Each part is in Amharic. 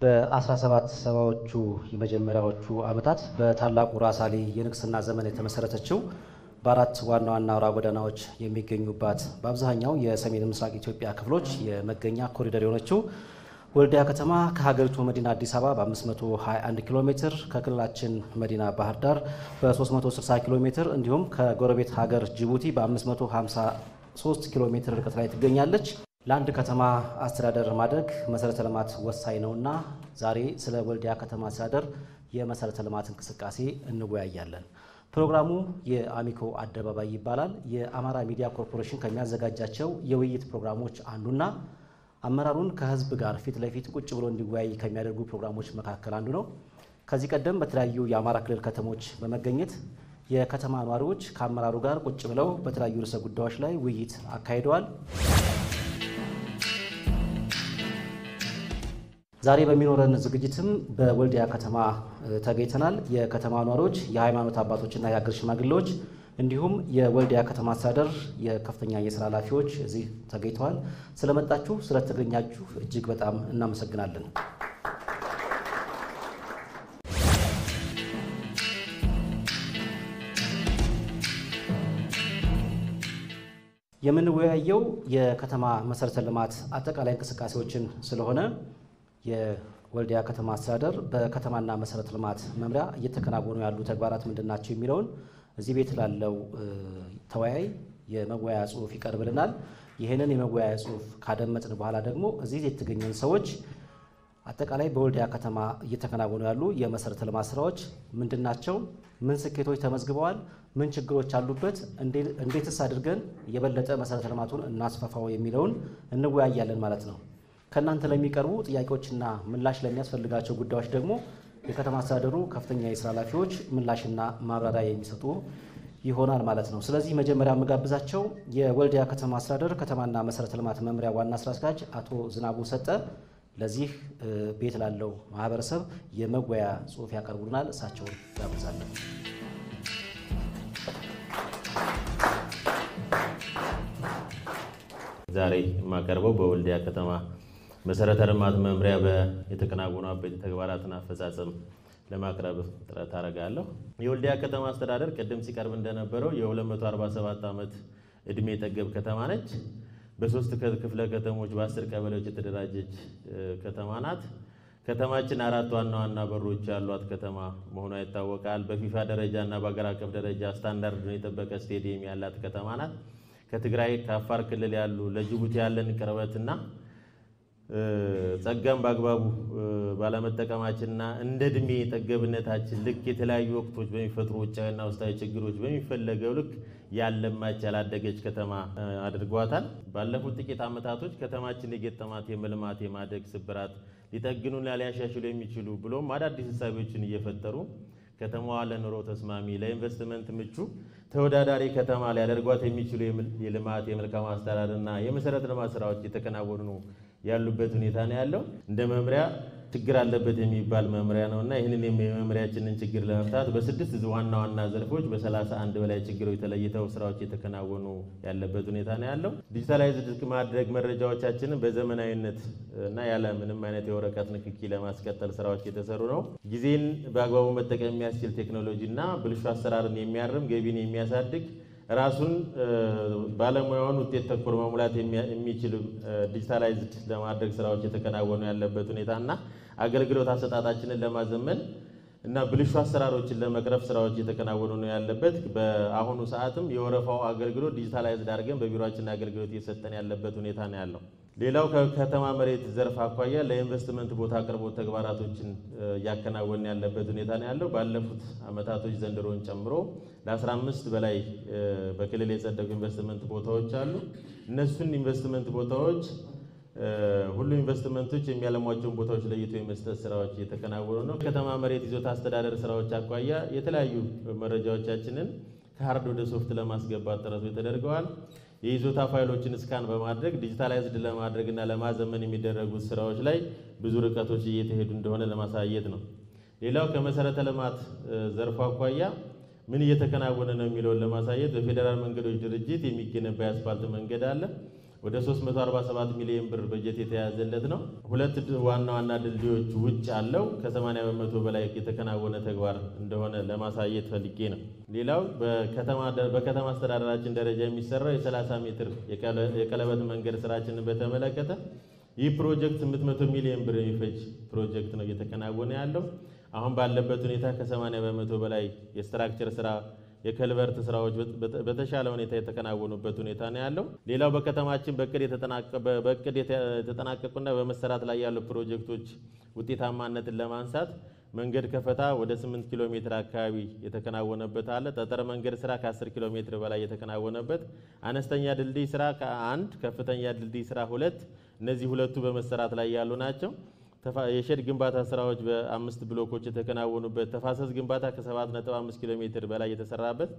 በ1770ዎቹ የመጀመሪያዎቹ ዓመታት በታላቁ ራስ አሊ የንግስና ዘመን የተመሰረተችው በአራት ዋና ዋና አውራ ጎዳናዎች የሚገኙባት በአብዛኛው የሰሜን ምስራቅ ኢትዮጵያ ክፍሎች የመገኛ ኮሪደር የሆነችው ወልዲያ ከተማ ከሀገሪቱ መዲና አዲስ አበባ በ521 ኪሎ ሜትር ከክልላችን መዲና ባህር ዳር በ360 ኪሎ ሜትር እንዲሁም ከጎረቤት ሀገር ጅቡቲ በ553 ኪሎ ሜትር ርቀት ላይ ትገኛለች። ለአንድ ከተማ አስተዳደር ማደግ መሰረተ ልማት ወሳኝ ነውና ዛሬ ስለ ወልዲያ ከተማ አስተዳደር የመሰረተ ልማት እንቅስቃሴ እንወያያለን። ፕሮግራሙ የአሚኮ አደባባይ ይባላል። የአማራ ሚዲያ ኮርፖሬሽን ከሚያዘጋጃቸው የውይይት ፕሮግራሞች አንዱና አመራሩን ከህዝብ ጋር ፊት ለፊት ቁጭ ብሎ እንዲወያይ ከሚያደርጉ ፕሮግራሞች መካከል አንዱ ነው። ከዚህ ቀደም በተለያዩ የአማራ ክልል ከተሞች በመገኘት የከተማ ነዋሪዎች ከአመራሩ ጋር ቁጭ ብለው በተለያዩ ርዕሰ ጉዳዮች ላይ ውይይት አካሂደዋል። ዛሬ በሚኖረን ዝግጅትም በወልዲያ ከተማ ተገኝተናል። የከተማ ነዋሪዎች፣ የሃይማኖት አባቶችና የሀገር ሽማግሌዎች እንዲሁም የወልዲያ ከተማ አስተዳደር የከፍተኛ የሥራ ኃላፊዎች እዚህ ተገኝተዋል። ስለመጣችሁ ስለተገኛችሁ እጅግ በጣም እናመሰግናለን። የምንወያየው የከተማ መሰረተ ልማት አጠቃላይ እንቅስቃሴዎችን ስለሆነ የወልዲያ ከተማ አስተዳደር በከተማና መሰረተ ልማት መምሪያ እየተከናወኑ ያሉ ተግባራት ምንድናቸው የሚለውን እዚህ ቤት ላለው ተወያይ የመወያያ ጽሑፍ ይቀርብልናል። ይህንን የመወያያ ጽሑፍ ካደመጥን በኋላ ደግሞ እዚህ የተገኙን ሰዎች አጠቃላይ በወልዲያ ከተማ እየተከናወኑ ያሉ የመሰረተ ልማት ስራዎች ምንድናቸው፣ ምን ስኬቶች ተመዝግበዋል፣ ምን ችግሮች አሉበት፣ እንዴትስ አድርገን የበለጠ መሰረተ ልማቱን እናስፋፋው የሚለውን እንወያያለን ማለት ነው። ከእናንተ ለሚቀርቡ ጥያቄዎችና ምላሽ ለሚያስፈልጋቸው ጉዳዮች ደግሞ የከተማ አስተዳደሩ ከፍተኛ የሥራ ኃላፊዎች ምላሽና ማብራሪያ የሚሰጡ ይሆናል ማለት ነው። ስለዚህ መጀመሪያ የምጋብዛቸው የወልዲያ ከተማ አስተዳደር ከተማና መሰረተ ልማት መምሪያ ዋና ስራ አስኪያጅ አቶ ዝናቡ ሰጠ ለዚህ ቤት ላለው ማህበረሰብ የመወያያ ጽሑፍ ያቀርቡልናል። እሳቸውን ጋብዛለን። ዛሬ የማቀርበው በወልዲያ ከተማ መሰረተ ልማት መምሪያ የተከናወኑ አበይት ተግባራትን አፈጻጸም ለማቅረብ ጥረት አደርጋለሁ። የወልዲያ ከተማ አስተዳደር ቀደም ሲቀርብ እንደነበረው የ247 ዓመት እድሜ ጠገብ ከተማ ነች። በ3 ክፍለ ከተሞች በ10 ቀበሌዎች የተደራጀች ከተማ ናት። ከተማችን 4 ዋና ዋና በሮች ያሏት ከተማ መሆኗ ይታወቃል። በፊፋ ደረጃና በአገር አቀፍ ደረጃ ስታንዳርዱን የጠበቀ ስቴዲየም ያላት ከተማ ናት። ከትግራይ ከአፋር ክልል ያሉ ለጅቡቲ ያለን ቅርበትና ጸጋም በአግባቡ ባለመጠቀማችንና እንደ እድሜ ጠገብነታችን ልክ የተለያዩ ወቅቶች በሚፈጥሩ ውጫዊና ውስጣዊ ችግሮች በሚፈለገው ልክ ያለማች ያላደገች ከተማ አድርጓታል። ባለፉት ጥቂት ዓመታቶች ከተማችን የገጠማት የመልማት የማደግ ስብራት ሊጠግኑና ሊያሻሽሉ የሚችሉ ብሎም አዳዲስ ሀሳቦችን እየፈጠሩ ከተማዋ ለኑሮ ተስማሚ ለኢንቨስትመንት ምቹ ተወዳዳሪ ከተማ ሊያደርጓት የሚችሉ የልማት የመልካም አስተዳደርና የመሰረተ ልማት ስራዎች እየተከናወኑ ያሉበት ሁኔታ ነው ያለው። እንደ መምሪያ ችግር አለበት የሚባል መምሪያ ነውና ይህንን የመምሪያችንን ችግር ለመፍታት በ6 ዋና ዋና ዘርፎች በ31 በላይ ችግሮች ተለይተው ስራዎች እየተከናወኑ ያለበት ሁኔታ ነው ያለው። ዲጂታላይዝድ ማድረግ መረጃዎቻችንን በዘመናዊነት እና ያለ ምንም አይነት የወረቀት ንክኪ ለማስቀጠል ስራዎች እየተሰሩ ነው። ጊዜን በአግባቡ መጠቀም የሚያስችል ቴክኖሎጂና ብልሹ አሰራርን የሚያርም ገቢን የሚያሳድግ ራሱን ባለሙያውን ውጤት ተኮር መሙላት የሚችል ዲጂታላይዝድ ለማድረግ ስራዎች የተከናወኑ ያለበት ሁኔታና አገልግሎት አሰጣጣችንን ለማዘመን እና ብልሹ አሰራሮችን ለመቅረፍ ስራዎች የተከናወኑ ነው ያለበት። በአሁኑ ሰዓትም የወረፋው አገልግሎት ዲጂታላይዝድ አድርገን በቢሮአችን አገልግሎት እየሰጠን ያለበት ሁኔታ ነው ያለው። ሌላው ከከተማ መሬት ዘርፍ አኳያ ለኢንቨስትመንት ቦታ አቅርቦት ተግባራቶችን እያከናወን ያለበት ሁኔታ ነው ያለው። ባለፉት ዓመታቶች ዘንድሮን ጨምሮ ለ15 በላይ በክልል የጸደቁ ኢንቨስትመንት ቦታዎች አሉ። እነሱን ኢንቨስትመንት ቦታዎች ሁሉ ኢንቨስትመንቶች የሚያለሟቸውን ቦታዎች ለይቶ የመስጠት ስራዎች እየተከናወኑ ነው። ከተማ መሬት ይዞታ አስተዳደር ስራዎች አኳያ የተለያዩ መረጃዎቻችንን ከሃርድ ወደ ሶፍት ለማስገባት ጥረቶች ተደርገዋል። የይዞታ ፋይሎችን ስካን በማድረግ ዲጂታላይዝድ ለማድረግና ለማዘመን የሚደረጉት ስራዎች ላይ ብዙ ርቀቶች እየተሄዱ እንደሆነ ለማሳየት ነው። ሌላው ከመሰረተ ልማት ዘርፍ አኳያ ምን እየተከናወነ ነው የሚለውን ለማሳየት በፌዴራል መንገዶች ድርጅት የሚገነባ የአስፋልት መንገድ አለ። ወደ 347 ሚሊዮን ብር በጀት የተያዘለት ነው። ሁለት ዋና ዋና ድልድዮች ውጭ ያለው ከ80% በላይ የተከናወነ ተግባር እንደሆነ ለማሳየት ፈልጌ ነው። ሌላው በከተማ አስተዳደራችን ደረጃ የሚሰራው የ30 ሜትር የቀለበት መንገድ ስራችንን በተመለከተ ይህ ፕሮጀክት 800 ሚሊዮን ብር የሚፈጅ ፕሮጀክት ነው እየተከናወነ ያለው። አሁን ባለበት ሁኔታ ከ80% በላይ የስትራክቸር ስራ የከልቨርት ስራዎች በተሻለ ሁኔታ የተከናወኑበት ሁኔታ ነው ያለው። ሌላው በከተማችን በእቅድ የተጠናቀቁና በመሰራት ላይ ያሉ ፕሮጀክቶች ውጤታማነትን ለማንሳት መንገድ ከፈታ ወደ 8 ኪሎ ሜትር አካባቢ የተከናወነበት አለ። ጠጠር መንገድ ስራ ከ10 ኪሎ ሜትር በላይ የተከናወነበት፣ አነስተኛ ድልድይ ስራ ከ1፣ ከፍተኛ ድልድይ ስራ 2፣ እነዚህ ሁለቱ በመሰራት ላይ ያሉ ናቸው። የሼድ ግንባታ ስራዎች በ5 ብሎኮች የተከናወኑበት፣ ተፋሰስ ግንባታ ከ7.5 ኪሎ ሜትር በላይ የተሰራበት፣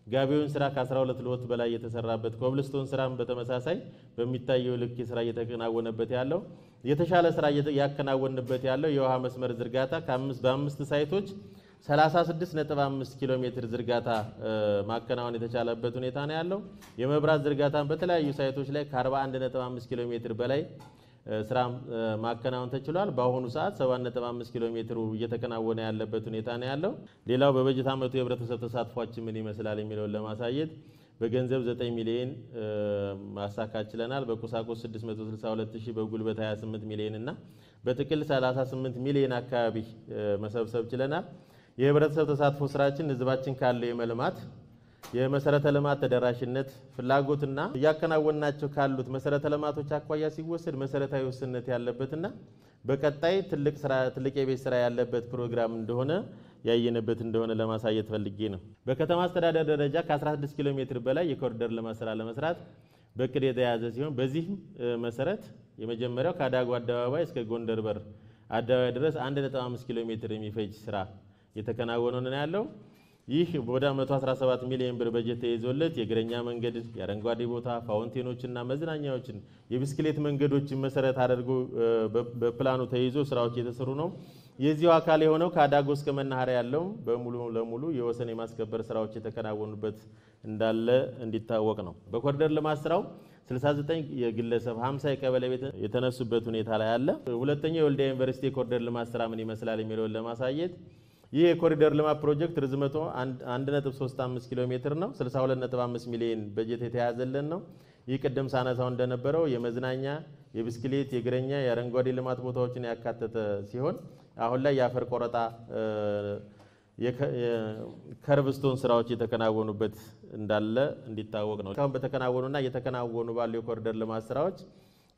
ጋቢውን ስራ ከ12 ሎት በላይ የተሰራበት፣ ኮብልስቶን ስራም በተመሳሳይ በሚታየው ልክ ስራ እየተከናወነበት ያለው፣ የተሻለ ስራ ያከናወንበት ያለው የውሃ መስመር ዝርጋታ በ5 ሳይቶች 36.5 ኪሎ ሜትር ዝርጋታ ማከናወን የተቻለበት ሁኔታ ነው ያለው። የመብራት ዝርጋታን በተለያዩ ሳይቶች ላይ ከ41.5 ኪሎ ሜትር በላይ ስራ ማከናወን ተችሏል። በአሁኑ ሰዓት 7.5 ኪሎ ሜትሩ እየተከናወነ ያለበት ሁኔታ ነው ያለው። ሌላው በበጀት ዓመቱ የህብረተሰብ ተሳትፏችን ምን ይመስላል የሚለውን ለማሳየት በገንዘብ 9 ሚሊዮን ማሳካት ችለናል። በቁሳቁስ 662,000፣ በጉልበት 28 ሚሊዮን እና በጥቅል 38 ሚሊዮን አካባቢ መሰብሰብ ችለናል። የህብረተሰብ ተሳትፎ ስራችን ህዝባችን ካለው የመልማት የመሰረተ ልማት ተደራሽነት ፍላጎትና እያከናወናቸው ካሉት መሰረተ ልማቶች አኳያ ሲወሰድ መሰረታዊ ውስንነት ያለበትና በቀጣይ ትልቅ የቤት ስራ ያለበት ፕሮግራም እንደሆነ ያየነበት እንደሆነ ለማሳየት ፈልጌ ነው። በከተማ አስተዳደር ደረጃ ከ16 ኪሎ ሜትር በላይ የኮሪደር ልማት ስራ ለመስራት በእቅድ የተያዘ ሲሆን በዚህ መሰረት የመጀመሪያው ከአዳጉ አደባባይ እስከ ጎንደር በር አደባባይ ድረስ 1.5 ኪሎ ሜትር የሚፈጅ ስራ የተከናወነ ነው ያለው። ይህ ወደ 117 ሚሊዮን ብር በጀት ተይዞለት የእግረኛ መንገድ፣ የአረንጓዴ ቦታ፣ ፋውንቴኖችና መዝናኛዎችን፣ የብስክሌት መንገዶችን መሰረት አድርጎ በፕላኑ ተይዞ ስራዎች የተሰሩ ነው። የዚሁ አካል የሆነው ከአዳጎ እስከ መናኸሪያ ያለው በሙሉ ለሙሉ የወሰን የማስከበር ስራዎች የተከናወኑበት እንዳለ እንዲታወቅ ነው። በኮሪደር ልማት ስራው 69 የግለሰብ 50 የቀበሌ ቤት የተነሱበት ሁኔታ ላይ አለ። ሁለተኛው የወልዲያ ዩኒቨርሲቲ የኮሪደር ልማት ስራ ምን ይመስላል የሚለውን ለማሳየት ይህ የኮሪደር ልማት ፕሮጀክት ርዝመቱ 1.35 ኪሎ ሜትር ነው። 62.5 ሚሊዮን በጀት የተያዘልን ነው። ይህ ቅድም ሳነሳው እንደነበረው የመዝናኛ፣ የብስክሌት፣ የእግረኛ፣ የአረንጓዴ ልማት ቦታዎችን ያካተተ ሲሆን አሁን ላይ የአፈር ቆረጣ የከርብስቶን ስራዎች የተከናወኑበት እንዳለ እንዲታወቅ ነው። እስካሁን በተከናወኑና እየተከናወኑ ባሉ የኮሪደር ልማት ስራዎች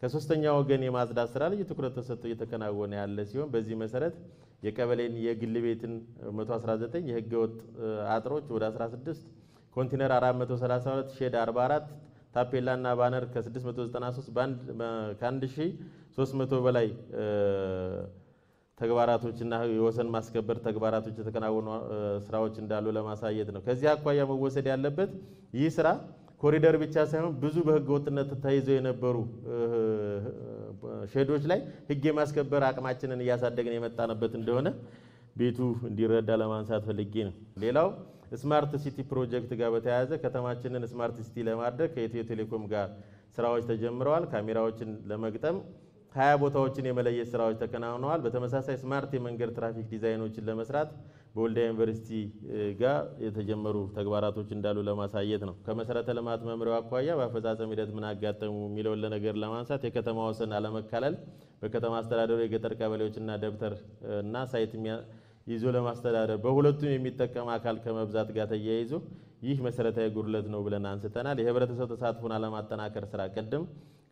ከሶስተኛ ወገን የማጽዳት ስራ ላይ ትኩረት ተሰጥቶ እየተከናወነ ያለ ሲሆን በዚህ መሰረት የቀበሌን የግል ቤትን 119፣ የህገወጥ አጥሮች ወደ 16፣ ኮንቴነር 432፣ ሼድ 44፣ ታፔላና ባነር ከ693 ከ1300 በላይ ተግባራቶችና የወሰን ማስከበር ተግባራቶች የተከናወኑ ስራዎች እንዳሉ ለማሳየት ነው። ከዚህ አኳያ መወሰድ ያለበት ይህ ስራ ኮሪደር ብቻ ሳይሆን ብዙ በህገ ወጥነት ተይዘው የነበሩ ሼዶች ላይ ህግ የማስከበር አቅማችንን እያሳደግን የመጣንበት እንደሆነ ቤቱ እንዲረዳ ለማንሳት ፈልጌ ነው። ሌላው ስማርት ሲቲ ፕሮጀክት ጋር በተያያዘ ከተማችንን ስማርት ሲቲ ለማድረግ ከኢትዮ ቴሌኮም ጋር ስራዎች ተጀምረዋል። ካሜራዎችን ለመግጠም 20 ቦታዎችን የመለየት ስራዎች ተከናውነዋል። በተመሳሳይ ስማርት የመንገድ ትራፊክ ዲዛይኖችን ለመስራት በወልዲያ ዩኒቨርሲቲ ጋር የተጀመሩ ተግባራቶች እንዳሉ ለማሳየት ነው። ከመሰረተ ልማት መምሪያው አኳያ በአፈጻጸም ሂደት ምን አጋጠሙ የሚለውን ለነገር ለማንሳት የከተማ ወሰን አለመካለል በከተማ አስተዳደሩ የገጠር ቀበሌዎችና ደብተር እና ሳይት ይዞ ለማስተዳደር በሁለቱም የሚጠቀም አካል ከመብዛት ጋር ተያይዞ ይህ መሰረታዊ ጉድለት ነው ብለን አንስተናል። የህብረተሰብ ተሳትፎን አለማጠናከር ስራ ቀደም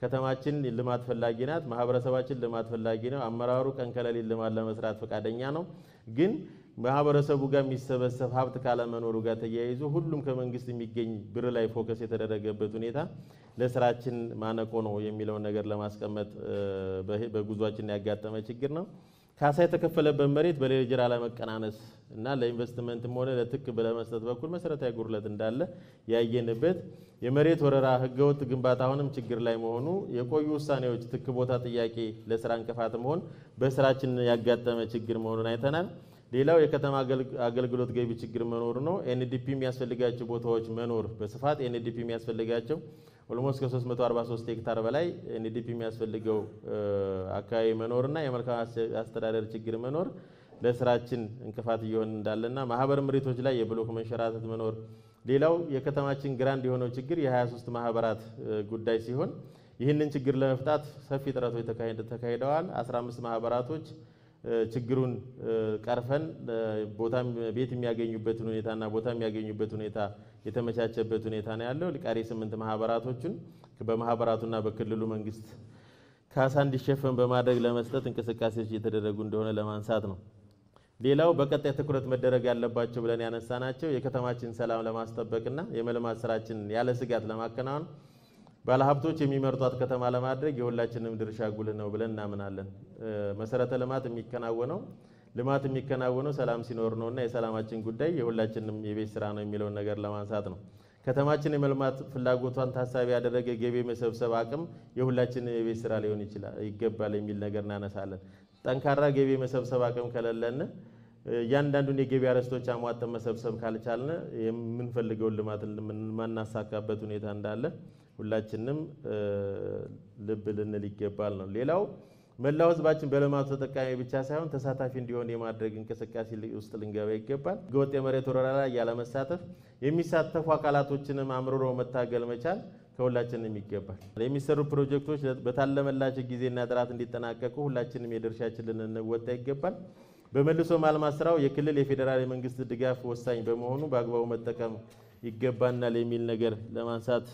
ከተማችን ልማት ፈላጊ ናት፣ ማህበረሰባችን ልማት ፈላጊ ነው። አመራሩ ቀን ከሌሊት ልማት ለመስራት ፈቃደኛ ነው። ግን ማህበረሰቡ ጋር የሚሰበሰብ ሀብት ካለመኖሩ ጋር ተያይዞ ሁሉም ከመንግስት የሚገኝ ብር ላይ ፎከስ የተደረገበት ሁኔታ ለስራችን ማነቆ ነው የሚለውን ነገር ለማስቀመጥ በጉዟችን ያጋጠመ ችግር ነው። ካሳ የተከፈለበት መሬት በሌጀር አለመቀናነስ እና ለኢንቨስትመንትም ሆነ ለትክ በመስጠት በኩል መሰረታዊ ጉድለት እንዳለ ያየንበት፣ የመሬት ወረራ ህገወጥ ግንባታ አሁንም ችግር ላይ መሆኑ፣ የቆዩ ውሳኔዎች ትክ ቦታ ጥያቄ ለስራ እንቅፋት መሆን በስራችን ያጋጠመ ችግር መሆኑን አይተናል። ሌላው የከተማ አገልግሎት ገቢ ችግር መኖር ነው። ኤንዲፒ የሚያስፈልጋቸው ቦታዎች መኖር በስፋት ኤንዲፒ የሚያስፈልጋቸው ኦልሞስት ከ343 ሄክታር በላይ ኤንዲፒ የሚያስፈልገው አካባቢ መኖርና የመልካም አስተዳደር ችግር መኖር ለስራችን እንቅፋት እየሆነ እንዳለና ማህበር ምሪቶች ላይ የብሎክ መንሸራተት መኖር ሌላው የከተማችን ግራንድ የሆነው ችግር የ23 ማህበራት ጉዳይ ሲሆን ይህንን ችግር ለመፍታት ሰፊ ጥረቶች ተካሂደዋል 15 ማህበራቶች ችግሩን ቀርፈን ቦታም ቤት የሚያገኙበትን ሁኔታና ቦታ የሚያገኙበት ሁኔታ የተመቻቸበት ሁኔታ ነው ያለው ለቃሪ 8 ማህበራቶችን በማህበራቱና በክልሉ መንግስት ካሳ እንዲሸፈን በማድረግ ለመስጠት እንቅስቃሴዎች እየተደረጉ እንደሆነ ለማንሳት ነው ሌላው በቀጣይ ትኩረት መደረግ ያለባቸው ብለን ያነሳናቸው የከተማችን ሰላም ለማስጠበቅና የመልማት ስራችን ያለ ስጋት ለማከናወን ባለሀብቶች የሚመርጧት ከተማ ለማድረግ የሁላችንም ድርሻ ጉልህ ነው ብለን እናምናለን መሰረተ ልማት የሚከናወነው ሰላም ሲኖር ነውና የሰላማችን ጉዳይ የሁላችንም የቤት ስራ ነው የሚለው ነገር ለማንሳት ነው ከተማችን የመልማት ፍላጎቷን ታሳቢ ያደረገ ገቢ መሰብሰብ አቅም የሁላችንም የቤት ስራ ሊሆን ይገባል የሚል ነገር እናነሳለን ጠንካራ ገቢ መሰብሰብ አቅም ከሌለን ያንዳንዱን የገቢ አረስቶች አሟጠን መሰብሰብ ካልቻልን የምንፈልገው ልማት ማናሳካበት ሁኔታ እንዳለ ሁላችንም ልብ ልንል ይገባል ነው ሌላው መላው ህዝባችን በልማቱ ተጠቃሚ ብቻ ሳይሆን ተሳታፊ እንዲሆን የማድረግ እንቅስቃሴ ውስጥ ልንገባ ይገባል ጎጥ የመሬት ወረራ ላይ ያለ መሳተፍ የሚሳተፉ አካላቶችንም አምርሮ መታገል መቻል ከሁላችንም ይገባል የሚሰሩ ፕሮጀክቶች በታለመላቸው ጊዜና ጥራት እንዲጠናቀቁ ሁላችንም የድርሻችንን እንወጣ ይገባል በመልሶ ማልማት ስራው የክልል የፌደራል መንግስት ድጋፍ ወሳኝ በመሆኑ በአግባቡ መጠቀም ይገባናል የሚል ነገር ለማንሳት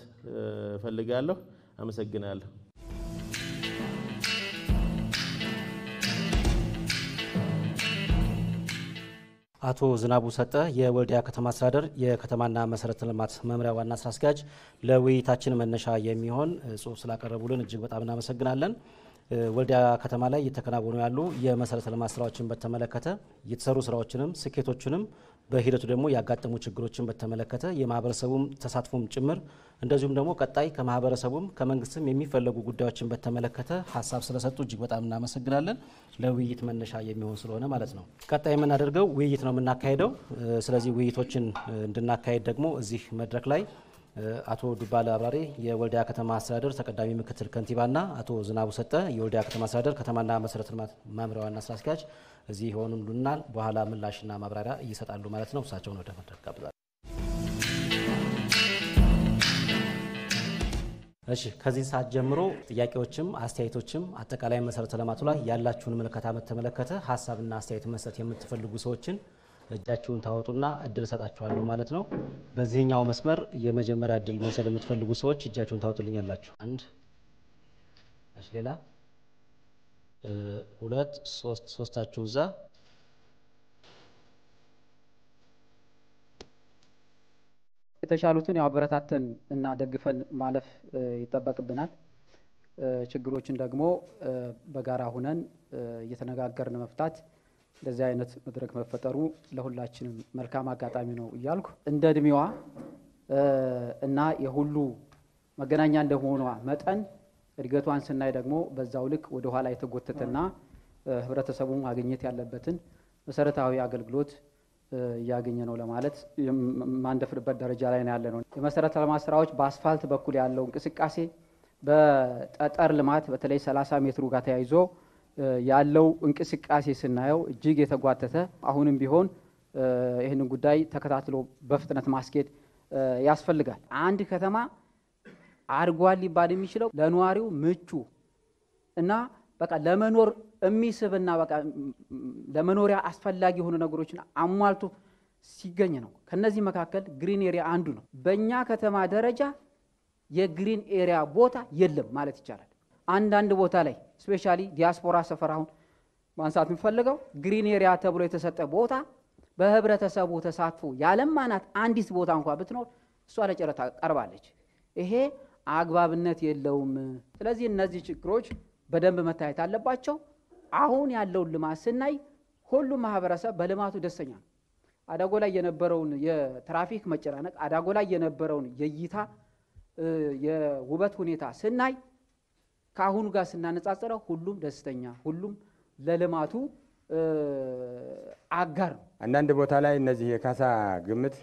ፈልጋለሁ አመሰግናለሁ አቶ ዝናቡ ሰጠ የወልዲያ ከተማ አስተዳደር የከተማና መሰረተ ልማት መምሪያ ዋና ስራ አስኪያጅ ለውይይታችን መነሻ የሚሆን ጽሁፍ ስላቀረቡልን እጅግ በጣም እናመሰግናለን ወልዲያ ከተማ ላይ እየተከናወኑ ያሉ የመሰረተ ልማት ስራዎችን በተመለከተ የተሰሩ ስራዎችንም ስኬቶችንም በሂደቱ ደግሞ ያጋጠሙ ችግሮችን በተመለከተ የማህበረሰቡም ተሳትፎም ጭምር እንደዚሁም ደግሞ ቀጣይ ከማህበረሰቡም ከመንግስትም የሚፈልጉ ጉዳዮችን በተመለከተ ሐሳብ ስለሰጡ እጅግ በጣም እናመሰግናለን ለውይይት መነሻ የሚሆን ስለሆነ ማለት ነው ቀጣይ የምናደርገው ውይይት ነው የምናካሄደው ስለዚህ ውይይቶችን እንድናካሄድ ደግሞ እዚህ መድረክ ላይ አቶ ዱባለ አብራሪ የወልዲያ ከተማ አስተዳደር ተቀዳሚ ምክትል ከንቲባና አቶ ዝናቡ ሰጠ የወልዲያ ከተማ አስተዳደር ከተማና መሰረተ ልማት መምሪያ ዋና ስራ አስኪያጅ እዚህ ሆኑልናል በኋላ ምላሽና ማብራሪያ ይሰጣሉ ማለት ነው እሳቸውን ወደ መድረክ ጋብዛለሁ እሺ ከዚህ ሰዓት ጀምሮ ጥያቄዎችም አስተያየቶችም አጠቃላይ መሰረተ ልማቱ ላይ ያላችሁን ምልከታ በተመለከተ ሐሳብና አስተያየት መስጠት የምትፈልጉ ሰዎችን እጃችሁን ታወጡና እድል ሰጣችኋለሁ ማለት ነው በዚህኛው መስመር የመጀመሪያ እድል መውሰድ የምትፈልጉ ሰዎች እጃችሁን ታወጡልኛላችሁ 1 እሺ ሌላ 2 3 ሶስታችሁ እዛ የተሻሉትን ያበረታተን እና ደግፈን ማለፍ ይተበቅብናል ችግሮችን ደግሞ በጋራ ሆነን እየተነጋገርን መፍታት ለዚህ አይነት መድረክ መፈጠሩ ለሁላችንም መልካም አጋጣሚ ነው ይያልኩ እንደ እድሜዋ እና የሁሉ መገናኛ እንደሆነዋ መጠን እድገቷን ስናይ ደግሞ በዛው ልክ ወደ ኋላ የተጎተተና ህብረተሰቡ ማግኘት ያለበትን መሰረታዊ አገልግሎት ያገኘ ነው ለማለት ማንደፍርበት ደረጃ ላይ ነው ያለነው የመሰረተ ልማት ስራዎች በአስፋልት በኩል ያለው እንቅስቃሴ በጠጠር ልማት በተለይ 30 ሜትሩ ጋር ተያይዞ ያለው እንቅስቃሴ ስናየው እጅግ የተጓተተ አሁንም ቢሆን ይሄንን ጉዳይ ተከታትሎ በፍጥነት ማስኬድ ያስፈልጋል አንድ ከተማ አርጓል ሊባል የሚችለው ለነዋሪው ምቹ እና በቃ ለመኖር የሚስብና በቃ ለመኖሪያ አስፈላጊ የሆኑ ነገሮችን አሟልቶ ሲገኝ ነው ከነዚህ መካከል ግሪን ኤሪያ አንዱ ነው በእኛ ከተማ ደረጃ የግሪን ኤሪያ ቦታ የለም ማለት ይቻላል አንዳንድ ቦታ ላይ ስፔሻሊ ዲያስፖራ ሰፈር አሁን ማንሳት እንፈልገው ግሪን ኤሪያ ተብሎ የተሰጠ ቦታ በህብረተሰቡ ተሳትፎ ያለማናት አንዲት ቦታ እንኳን ብትኖር እሷ ለጨረታ ቀርባለች ይሄ አግባብነት የለውም ስለዚህ እነዚህ ችግሮች በደንብ መታየት አለባቸው አሁን ያለው ልማት ስናይ ሁሉም ማህበረሰብ በልማቱ ደስተኛ ነው አዳጎ ላይ የነበረውን የትራፊክ መጨናነቅ አዳጎ ላይ የነበረውን የይታ የውበት ሁኔታ ስናይ ካሁኑ ጋር ስናነጻጽረው ሁሉም ደስተኛ ሁሉም ለልማቱ አጋር አንዳንድ ቦታ ላይ እነዚህ የካሳ ግምት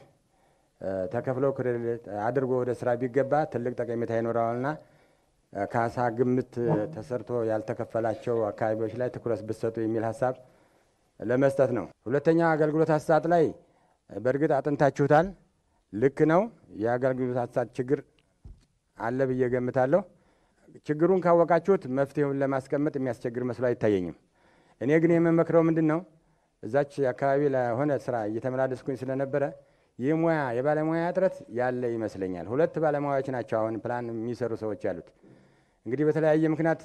ተከፍለው ክሬዲት አድርጎ ወደ ስራ ቢገባ ትልቅ ጠቀሜታ ይኖረዋልና ካሳ ግምት ተሰርቶ ያልተከፈላቸው አካባቢዎች ላይ ትኩረት ብትሰጡ የሚል ሀሳብ ለመስጠት ነው። ሁለተኛ አገልግሎት አሰጣጥ ላይ በእርግጥ አጥንታችሁታል፣ ልክ ነው። የአገልግሎት አሰጣጥ ችግር አለ ብዬ ገምታለሁ። ችግሩን ካወቃችሁት መፍትሄውን ለማስቀመጥ የሚያስቸግር መስሎ አይታየኝም። እኔ ግን የምመክረው ምንድን ነው፣ እዛች አካባቢ ለሆነ ስራ እየተመላለስኩኝ ስለነበረ የሙያ የባለሙያ እጥረት ያለ ይመስለኛል። 2 ባለሙያዎች ናቸው አሁን ፕላን የሚሰሩ ሰዎች ያሉት። እንግዲህ በተለያየ ምክንያት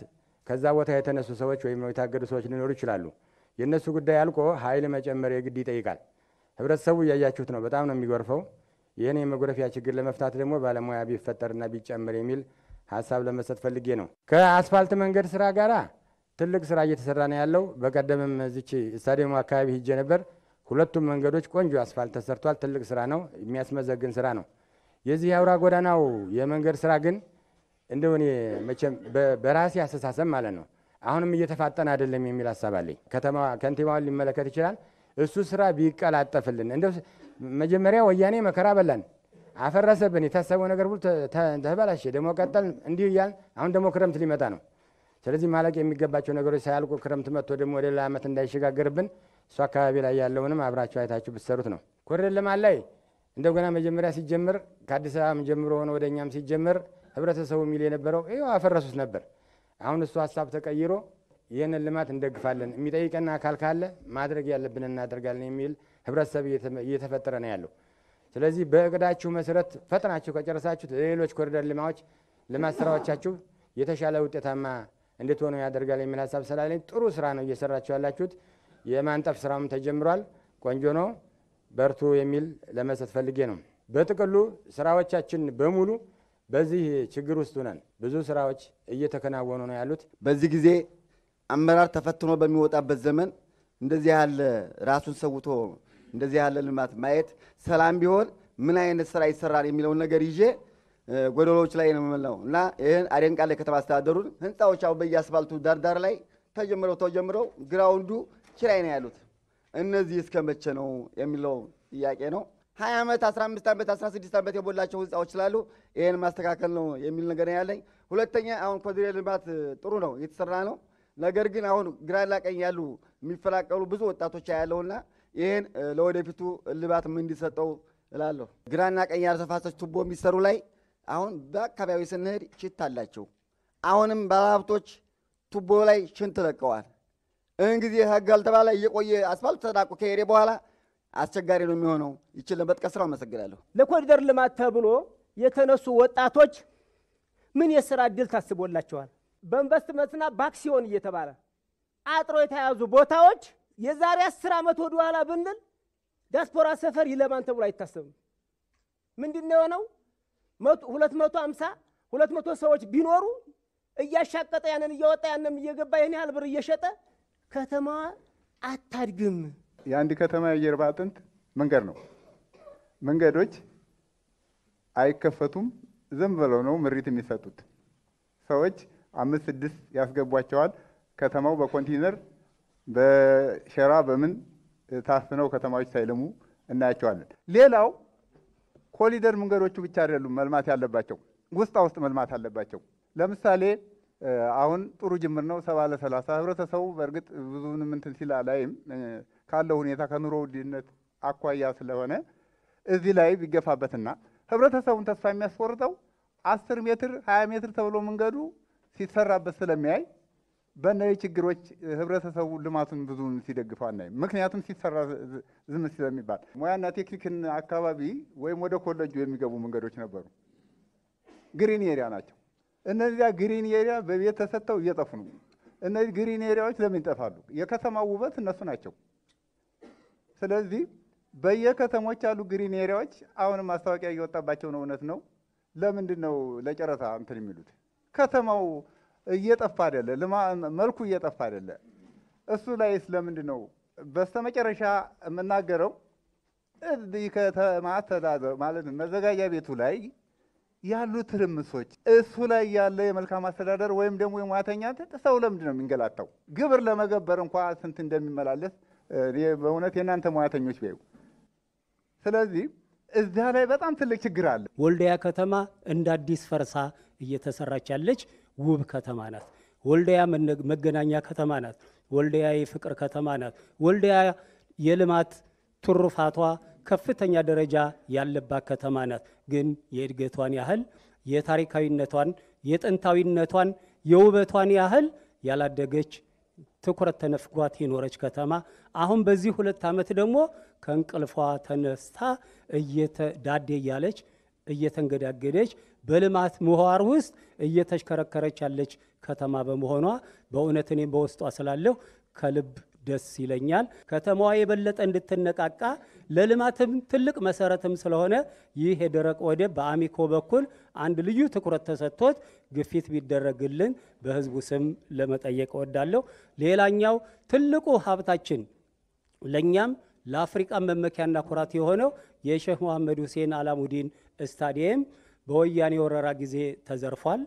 ከዛ ቦታ የተነሱ ሰዎች ወይም የታገዱ ሰዎች ሊኖሩ ይችላሉ። የእነሱ ጉዳይ አልቆ ኃይል መጨመር የግድ ይጠይቃል። ህብረተሰቡ እያያችሁት ነው፣ በጣም ነው የሚጎርፈው። ይህን የመጎረፊያ ችግር ለመፍታት ደግሞ ባለሙያ ቢፈጠርና ቢጨመር የሚል ሀሳብ ለመስጠት ፈልጌ ነው። ከአስፋልት መንገድ ስራ ጋራ ትልቅ ስራ እየተሰራ ነው ያለው። በቀደምም እዚች ስታዲየሙ አካባቢ ሂጄ ነበር። 2ቱም መንገዶች ቆንጆ አስፋልት ተሰርቷል። ትልቅ ስራ ነው፣ የሚያስመዘግን ስራ ነው። የዚህ የአውራ ጎዳናው የመንገድ ስራ ግን እንደው እኔ መቼም በራሴ አስተሳሰብ ማለት ነው አሁንም እየተፋጠነ አይደለም የሚል ሀሳብ አለኝ። ከንቲባውን ሊመለከት ይችላል። እሱ ስራ ቢቀላጠፍልን። እንደው መጀመሪያ ወያኔ መከራ በላን፣ አፈረሰብን፣ የታሰበው ነገር ሁሉ ተበላሸ፣ ደግሞ ቀጠል እንዲህ እያልን አሁን ደግሞ ክረምት ሊመጣ ነው። ስለዚህ ማለቅ የሚገባቸው ነገሮች ሳያልቁ ክረምት መጥቶ ደግሞ ወደ ሌላ ዓመት እንዳይሸጋገርብን እሱ አካባቢ ላይ ያለውንም አብራችሁ አይታችሁ ብትሰሩት ነው። ኮሪደር ልማት ላይ እንደገና መጀመሪያ ሲጀምር ከአዲስ አበባም ጀምሮ ሆነ ወደ እኛም ሲጀምር ህብረተሰቡ የሚል የነበረው ይኸው አፈረሱት ነበር። አሁን እሱ ሀሳብ ተቀይሮ ይህንን ልማት እንደግፋለን፣ የሚጠይቀን አካል ካለ ማድረግ ያለብን እናደርጋለን የሚል ህብረተሰብ እየተፈጠረ ነው ያለው። ስለዚህ በእቅዳችሁ መሰረት ፈጥናችሁ ከጨረሳችሁ ሌሎች ኮሪደር ልማት ስራዎቻችሁ የተሻለ ውጤታማ እንድትሆኑ ያደርጋል የሚል ሀሳብ ስላለኝ ጥሩ ስራ ነው እየሰራችሁ ያላችሁት። የማንጠፍ ስራም ተጀምሯል፣ ቆንጆ ነው፣ በርቱ የሚል ለመስጠት ፈልጌ ነው። በጥቅሉ ስራዎቻችን በሙሉ በዚህ ችግር ውስጥ ሆነን ብዙ ስራዎች እየተከናወኑ ነው ያሉት። በዚህ ጊዜ አመራር ተፈትኖ በሚወጣበት ዘመን እንደዚህ ያለ ራሱን ሰውቶ እንደዚህ ያለ ልማት ማየት ሰላም ቢሆን ምን አይነት ስራ ይሰራል የሚለውን ነገር ይዤ ጎደሎች ላይ ነው የምለው እና ይሄን አደንቃለሁ። ከተማ አስተዳደሩን ህንጻዎች አሁን በየአስፋልቱ ዳር ላይ ተጀምረው ግራውንዱ ኪራይ ነው ያሉት። እነዚህ እስከ መቼ ነው የሚለው ጥያቄ ነው። 20 ዓመት 15 ዓመት 16 ዓመት የሞላቸው ህንጻዎች ስላሉ ይሄን ማስተካከል ነው የሚል ነገር ያለኝ። ሁለተኛ አሁን ኮሪደር ልማት ጥሩ ነው የተሰራ ነው። ነገር ግን አሁን ግራና ቀኝ ያሉ የሚፈላቀሉ ብዙ ወጣቶች ያለውና ይሄን ለወደፊቱ ልባት ምን እንዲሰጠው እላለሁ። ግራና ቀኝ ያልተፋሰስ ቱቦ የሚሰሩ ላይ አሁን በአካባቢው ስንሄድ ሽታ አላቸው። አሁንም ባለሀብቶች ቱቦ ላይ ሽንት ለቀዋል። እንግዲህ ህግ አልተባለ እየቆየ አስፋልቱ ተዳቆ ከሄደ በኋላ አስቸጋሪ ነው የሚሆነው። ይችላል ለመጥቀስ ነው። አመሰግናለሁ። ለኮሪደር ልማት ተብሎ የተነሱ ወጣቶች ምን የሥራ እድል ታስቦላቸዋል? በኢንቨስትመንትና በአክሲዮን እየተባለ አጥሮ የተያዙ ቦታዎች የዛሬ 10 ዓመት ወደ ኋላ ብንል ዲያስፖራ ሰፈር ይለማን ተብሎ አይታሰብም። ምንድነው የሆነው? 250 200 ሰዎች ቢኖሩ እያሻቀጠ ያንን እያወጣ ያንን እየገባ ይሄን ያህል ብር እየሸጠ ከተማዋ አታድግም። የአንድ ከተማ የጀርባ አጥንት መንገድ ነው። መንገዶች አይከፈቱም፣ ዝም ብለው ነው ምሪት የሚሰጡት። ሰዎች 5-6 ያስገቧቸዋል። ከተማው በኮንቴነር በሸራ በምን ታፍነው ከተማዎች ሳይለሙ እናያቸዋለን። ሌላው ኮሪደር መንገዶቹ ብቻ አይደሉም መልማት ያለባቸው፣ ውስጥ መልማት አለባቸው። ለምሳሌ አሁን ጥሩ ጅምር ነው 70-30 ህብረተሰቡ በእርግጥ ብዙንም እንትን ሲል አላይም ካለው ሁኔታ ከኑሮ ውድነት አኳያ ስለሆነ እዚህ ላይ ቢገፋበትና ህብረተሰቡን ተስፋ የሚያስቆርጠው 10 ሜትር 20 ሜትር ተብሎ መንገዱ ሲሰራበት ስለሚያይ በእነዚህ ችግሮች ህብረተሰቡ ልማቱን ብዙውን ሲደግፈው አናይም። ምክንያቱም ሲሰራ ዝም ስለሚባል ሙያና ቴክኒክን አካባቢ ወይም ወደ ኮሌጁ የሚገቡ መንገዶች ነበሩ፣ ግሪን ኤሪያ ናቸው። እነዚያ ግሪን ኤሪያ በቤት ተሰጥተው እየጠፉ ነው። እነዚህ ግሪን ኤሪያዎች ለምን ይጠፋሉ? የከተማው ውበት እነሱ ናቸው። ስለዚህ በየከተሞች ያሉ ግሪን ኤሪያዎች አሁንም ማስታወቂያ እየወጣባቸው ነው። እውነት ነው። ለምንድን ነው ለጨረታ እንትን የሚሉት? ከተማው እየጠፋ አይደለ? መልኩ እየጠፋ አይደለ? እሱ ላይ ስለምንድን ነው በስተመጨረሻ የምናገረው? እዚህ ከተማ አስተዳደር ማለት መዘጋጃ ቤቱ ላይ ያሉ ትርምሶች፣ እሱ ላይ ያለ የመልካም አስተዳደር ወይም ደግሞ የሙያተኛ ሰው ለምንድን ነው የሚንገላታው? ግብር ለመገበር እንኳ ስንት እንደሚመላለስ በእውነት የእናንተ ሙያተኞች ቢያዩ። ስለዚህ እዛ ላይ በጣም ትልቅ ችግር አለ። ወልዲያ ከተማ እንደ አዲስ ፈርሳ እየተሰራች ያለች ውብ ከተማ ናት። ወልዲያ መገናኛ ከተማ ናት። ወልዲያ የፍቅር ከተማ ናት። ወልዲያ የልማት ትሩፋቷ ከፍተኛ ደረጃ ያለባት ከተማ ናት። ግን የእድገቷን ያህል የታሪካዊነቷን፣ የጥንታዊነቷን፣ የውበቷን ያህል ያላደገች ትኩረት ተነፍጓት የኖረች ከተማ አሁን በዚህ 2 ዓመት ደግሞ ከእንቅልፏ ተነስታ እየተዳዴ ያለች እየተንገዳገደች በልማት ምህዋር ውስጥ እየተሽከረከረች ያለች ከተማ በመሆኗ በእውነት እኔም በውስጧ ስላለሁ ከልብ ደስ ይለኛል። ከተማዋ የበለጠ እንድትነቃቃ ለልማትም ትልቅ መሰረትም ስለሆነ ይህ የደረቅ ወደብ በአሚኮ በኩል አንድ ልዩ ትኩረት ተሰጥቶት ግፊት ቢደረግልን በህዝቡ ስም ለመጠየቅ እወዳለሁ። ሌላኛው ትልቁ ሀብታችን ለኛም ለአፍሪካ መመኪያና ኩራት የሆነው የሼህ መሐመድ ሁሴን አላሙዲን ስታዲየም በወያኔ ወረራ ጊዜ ተዘርፏል።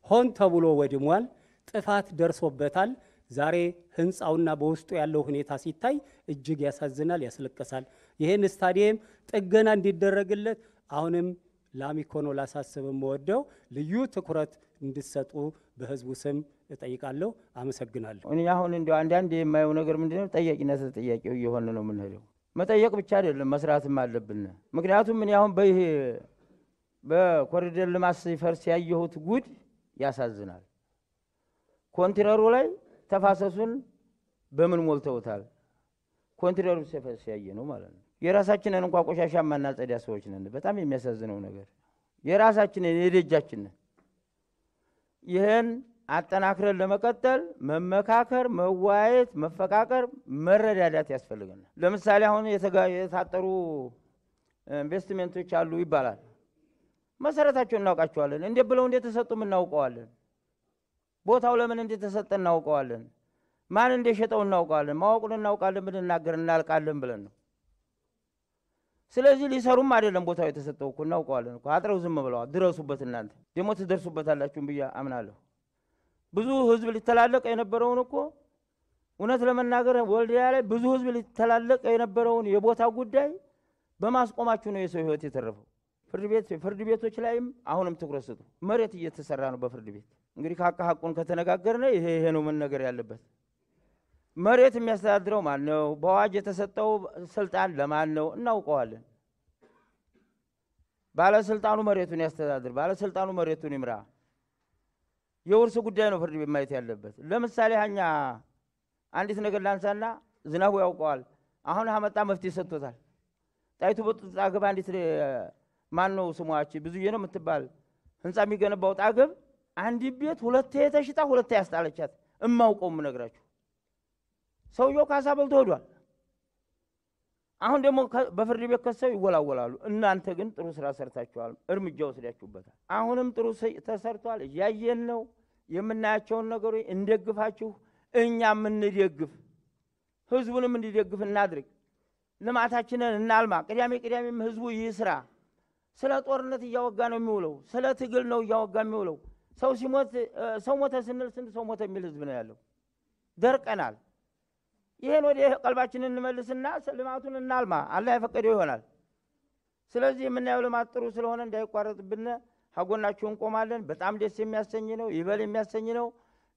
ሆን ተብሎ ወድሟል። ጥፋት ደርሶበታል። ዛሬ ህንፃውና በውስጡ ያለው ሁኔታ ሲታይ እጅግ ያሳዝናል፣ ያስለቅሳል። ይህን ስታዲየም ጥገና እንዲደረግለት አሁንም ለአሚኮ ነው ላሳስብም ወደው ልዩ ትኩረት እንድትሰጡ በህዝቡ ስም እጠይቃለሁ። አመሰግናለሁ። እኔ አሁን እንደው አንዳንድ የማየው ነገር ምንድነው ጠያቂነት ተጠያቂው እየሆነ ነው የምንሄደው። መጠየቅ ብቻ አይደለም መስራትም አለብን። ምክንያቱም ምን አሁን በኮሪደር ልማት ሲፈርስ ያየሁት ጉድ ያሳዝናል። ኮንትራሩ ላይ ተፋሰሱን በምን ሞልተውታል? ኮንትራሩ ሲፈርስ ያየ ነው ማለት ነው። የራሳችንን እንኳን ቆሻሻ ማናጸዳ ሰዎች ነን። በጣም የሚያሳዝነው ነገር የራሳችንን የደጃችንን ይህን አጠናክረን ለመቀጠል መመካከር፣ መዋየት፣ መፈቃቀር፣ መረዳዳት ያስፈልገናል። ለምሳሌ አሁን የታጠሩ ኢንቨስትመንቶች አሉ ይባላል። መሰረታቸውን እናውቃቸዋለን። እንዴት ብለው እንደተሰጡም እናውቀዋለን። ቦታው ለምን እንደተሰጠ እናውቀዋለን። ማን እንደሸጠው እናውቀዋለን። ማወቁን እናውቃለን። ብንናገር እናልቃለን ብለን ነው። ስለዚህ ሊሰሩም አይደለም ቦታው የተሰጠው እኮ እናውቀዋለን እኮ አጥረው ዝም ብለዋል። ድረሱበት እናንተ ደግሞ ትደርሱበታላችሁ ብዬ አምናለሁ። ብዙ ህዝብ ሊተላለቅ የነበረውን እኮ እውነት ለመናገር ወልዲያ ላይ ብዙ ህዝብ ሊተላለቅ የነበረውን የቦታ ጉዳይ በማስቆማችሁ ነው የሰው ህይወት የተረፈው። ፍርድ ቤቶች ላይም አሁንም ትኩረት ስጡ። መሬት እየተሰራ ነው በፍርድ ቤት። እንግዲህ ሀቁን ከተነጋገርነ ይሄ ነው ምን ነገር ያለበት። መሬት የሚያስተዳድረው ማን ነው? በአዋጅ የተሰጠው ስልጣን ለማን ነው? እናውቀዋለን። ባለስልጣኑ መሬቱን ያስተዳድር፣ ባለስልጣኑ መሬቱን ይምራ። የውርስ ጉዳይ ነው ፍርድ ቤት ማየት ያለበት። ለምሳሌ ሀኛ አንዲት ነገር ላንሳና ዝናቡ ያውቀዋል። አሁን ሀመጣ መፍትሄ ሰጥቶታል። ጣይቱ በጥጣ ገባ አንዲት ማን ነው ስሟች ብዙዬ ነው የምትባል ህንጻ የሚገነባው ጣገብ አንዲ ቤት ሁለቴ ተሽጣ ሁለቴ ያስጣለቻት እማውቀውም ነግራችሁ። ሰውየው ካሳ በልቶ ሄዷል። አሁን ደግሞ በፍርድ ቤት ከሰው ይወላወላሉ። እናንተ ግን ጥሩ ስራ ሰርታችኋል፣ እርምጃ ወስዳችሁበታል። አሁንም ጥሩ ተሰርቷል። ያየን ነው የምናያቸውን ነገሮች እንደግፋችሁ፣ እኛም እንደግፍ፣ ህዝቡንም እንዲደግፍ እናድርግ። ልማታችንን እናልማ። ቅዳሜም ህዝቡ ይስራ። ስለ ጦርነት እያወጋ ነው የሚውለው፣ ስለ ትግል ነው እያወጋ የሚውለው። ሰው ሲሞት ሰው ሞተ ስንል ስንት ሰው ሞተ የሚል ህዝብ ነው ያለው። ደርቀናል። ይሄን ወደ ቀልባችንን እንመልስና ልማቱን እናልማ። አላህ የፈቀደው ይሆናል። ስለዚህ የምናየው ልማት ጥሩ ስለሆነ እንዳይቋረጥብን ሀጎናችሁ እንቆማለን። በጣም ደስ የሚያሰኝ ነው፣ ይበል የሚያሰኝ ነው።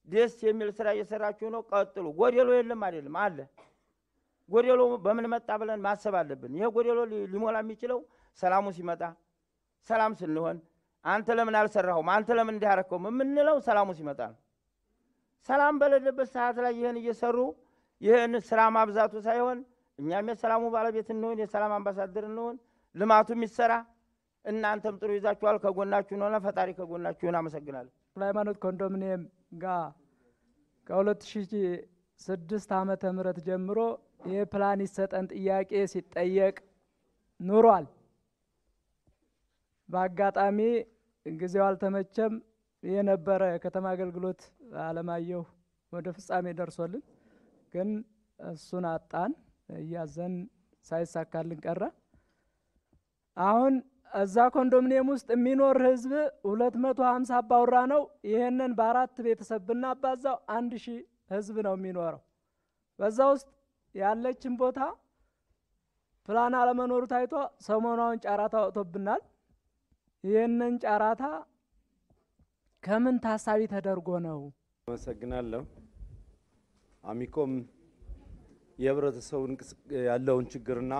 ደስ የሚል ስራ እየሰራችሁ ነው፣ ቀጥሉ። ጎደሎ የለም አይደለም አለ። ጎደሎ በምን መጣ ብለን ማሰብ አለብን። ይሄ ጎደሎ ሊሞላ የሚችለው ሰላሙ ሲመጣ፣ ሰላም ስንሆን፣ አንተ ለምን አልሰራኸውም፣ አንተ ለምን እንዲያረከውም የምንለው ሰላሙ ሲመጣ ነው። ሰላም በሌለበት ሰዓት ላይ ይሄን እየሰሩ ይሄን ስራ ማብዛቱ ሳይሆን እኛም የሰላሙ ባለቤት እንሆን፣ የሰላም አምባሳደር እንሆን፣ ልማቱም ይሰራ። እናንተም ጥሩ ይዛችኋል፣ ከጎናችሁ ነውና ፈጣሪ ከጎናችሁ ነው። አመሰግናለሁ። ሃይማኖት ኮንዶሚኒየም ጋር ከ2006 ዓመተ ምህረት ጀምሮ ይሄ ፕላን ይሰጠን ጥያቄ ሲጠየቅ ኑሯል። በአጋጣሚ ጊዜው አልተመቸም። የነበረ ከተማ አገልግሎት አለማየሁ ወደ ፍጻሜ ደርሶልን ግን እሱን አጣን፣ እያዘን ሳይሳካልን ቀረ። አሁን እዛ ኮንዶሚኒየም ውስጥ የሚኖር ህዝብ 250 አባወራ ነው። ይሄንን በአራት ቤተሰብ ብናባዛው 1000 ህዝብ ነው የሚኖረው። በዛ ውስጥ ያለችን ቦታ ፕላን አለመኖሩ ታይቶ ሰሞኑን ጫራታ ወጥቶብናል። ይህንን ጫራታ ከምን ታሳቢ ተደርጎ ነው? አመሰግናለሁ። አሚኮም የህብረተሰቡን ያለውን ችግርና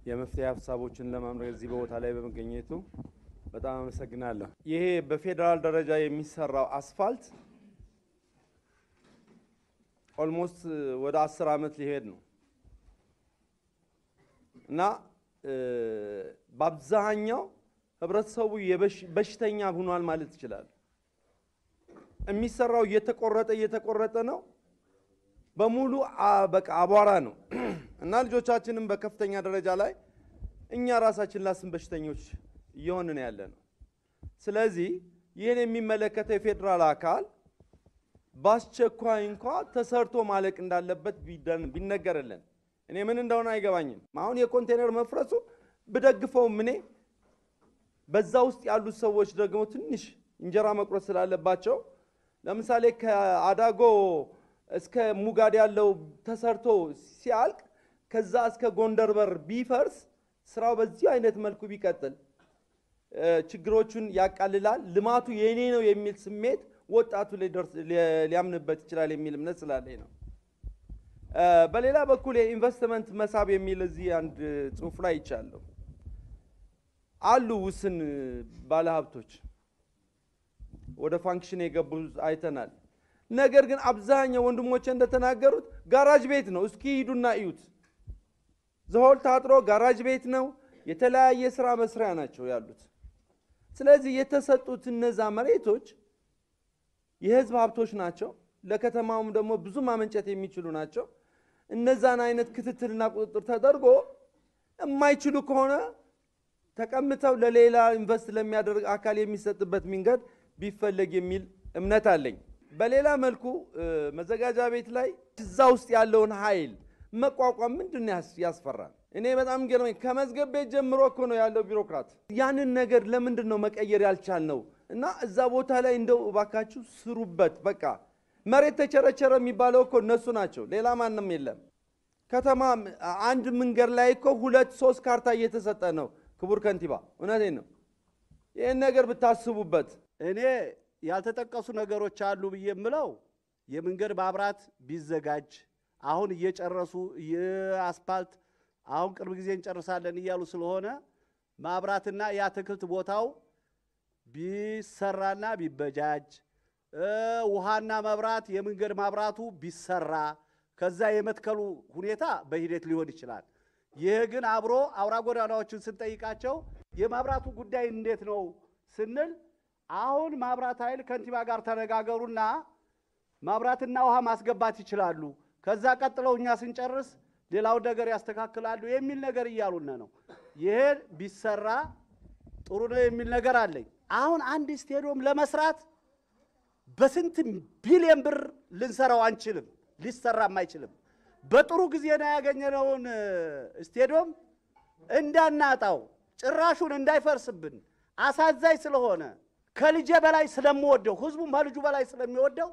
የመፍትሄ ሀሳቦችን ለማምረት እዚህ ቦታ ላይ በመገኘቱ በጣም አመሰግናለሁ። ይሄ በፌዴራል ደረጃ የሚሰራው አስፋልት ኦልሞስት ወደ 10 ዓመት ሊሄድ ነው እና በአብዛኛው ህብረተሰቡ በሽተኛ ሆኗል ማለት ይችላል። የሚሰራው እየተቆረጠ ነው። በሙሉ በቃ አቧራ ነው እና ልጆቻችንም በከፍተኛ ደረጃ ላይ እኛ ራሳችን ላስም በሽተኞች እየሆንን ያለ ነው። ስለዚህ ይህን የሚመለከተው የፌዴራል አካል በአስቸኳይ እንኳ ተሰርቶ ማለቅ እንዳለበት ቢነገርልን። እኔ ምን እንደሆነ አይገባኝም። አሁን የኮንቴነር መፍረሱ ብደግፈውም እኔ በዛ ውስጥ ያሉት ሰዎች ደግሞ ትንሽ እንጀራ መቁረጥ ስላለባቸው ለምሳሌ ከአዳጎ እስከ ሙጋድ ያለው ተሰርቶ ሲያልቅ ከዛ እስከ ጎንደር በር ቢፈርስ ስራው በዚህ አይነት መልኩ ቢቀጥል ችግሮቹን ያቃልላል። ልማቱ የኔ ነው የሚል ስሜት ወጣቱ ሊያምንበት ይችላል የሚል እምነት ስላለኝ ነው። በሌላ በኩል የኢንቨስትመንት መሳብ የሚል እዚህ አንድ ጽሑፍ ላይ ይቻለሁ አሉ ውስን ባለሀብቶች ወደ ፋንክሽን የገቡ አይተናል። ነገር ግን አብዛኛው ወንድሞቼ እንደተናገሩት ጋራጅ ቤት ነው። እስኪ ሂዱና እዩት። ዘሆል ታጥሮ ጋራጅ ቤት ነው። የተለያየ ስራ መስሪያ ናቸው ያሉት። ስለዚህ የተሰጡት እነዛ መሬቶች የህዝብ ሀብቶች ናቸው። ለከተማውም ደግሞ ብዙ ማመንጨት የሚችሉ ናቸው። እነዛን አይነት ክትትልና ቁጥጥር ተደርጎ የማይችሉ ከሆነ ተቀምጠው ለሌላ ኢንቨስት ለሚያደርግ አካል የሚሰጥበት መንገድ ቢፈለግ የሚል እምነት አለኝ። በሌላ መልኩ መዘጋጃ ቤት ላይ እዛ ውስጥ ያለውን ኃይል መቋቋም ምንድነው ያስፈራል? እኔ በጣም ገርመኝ። ከመዝገብ ቤት ጀምሮ እኮ ነው ያለው ቢሮክራት። ያንን ነገር ለምንድነው መቀየር ያልቻልነው? እና እዛ ቦታ ላይ እንደው እባካችሁ ስሩበት። በቃ መሬት ተቸረቸረ የሚባለው እኮ እነሱ ናቸው፣ ሌላ ማንም የለም። ከተማ አንድ መንገድ ላይ እኮ 2-3 ካርታ እየተሰጠ ነው። ክቡር ከንቲባ እውነቴን ነው። ይህን ነገር ብታስቡበት። እኔ ያልተጠቀሱ ነገሮች አሉ ብዬ የምለው የመንገድ ማብራት ቢዘጋጅ፣ አሁን እየጨረሱ የአስፓልት አሁን ቅርብ ጊዜ እንጨርሳለን እያሉ ስለሆነ ማብራትና የአትክልት ቦታው ቢሰራና ቢበጃጅ፣ ውሃና መብራት የመንገድ ማብራቱ ቢሰራ፣ ከዛ የመትከሉ ሁኔታ በሂደት ሊሆን ይችላል። ይሄ ግን አብሮ አውራ ጎዳናዎችን ስንጠይቃቸው የማብራቱ ጉዳይ እንዴት ነው ስንል አሁን ማብራት ኃይል ከንቲባ ጋር ተነጋገሩና ማብራትና ውሃ ማስገባት ይችላሉ፣ ከዛ ቀጥለው እኛ ስንጨርስ ሌላው ነገር ያስተካክላሉ የሚል ነገር እያሉን ነው። ይሄ ቢሰራ ጥሩ ነው የሚል ነገር አለኝ። አሁን አንድ ስቴዲየም ለመስራት በስንት ቢሊዮን ብር ልንሰራው አንችልም፣ ሊሰራም አይችልም። በጥሩ ጊዜ ነው ያገኘነውን ስቴዲየም እንዳናጣው ጭራሹን እንዳይፈርስብን አሳዛኝ ስለሆነ ከልጄ በላይ ስለምወደው ህዝቡም ከልጁ በላይ ስለሚወደው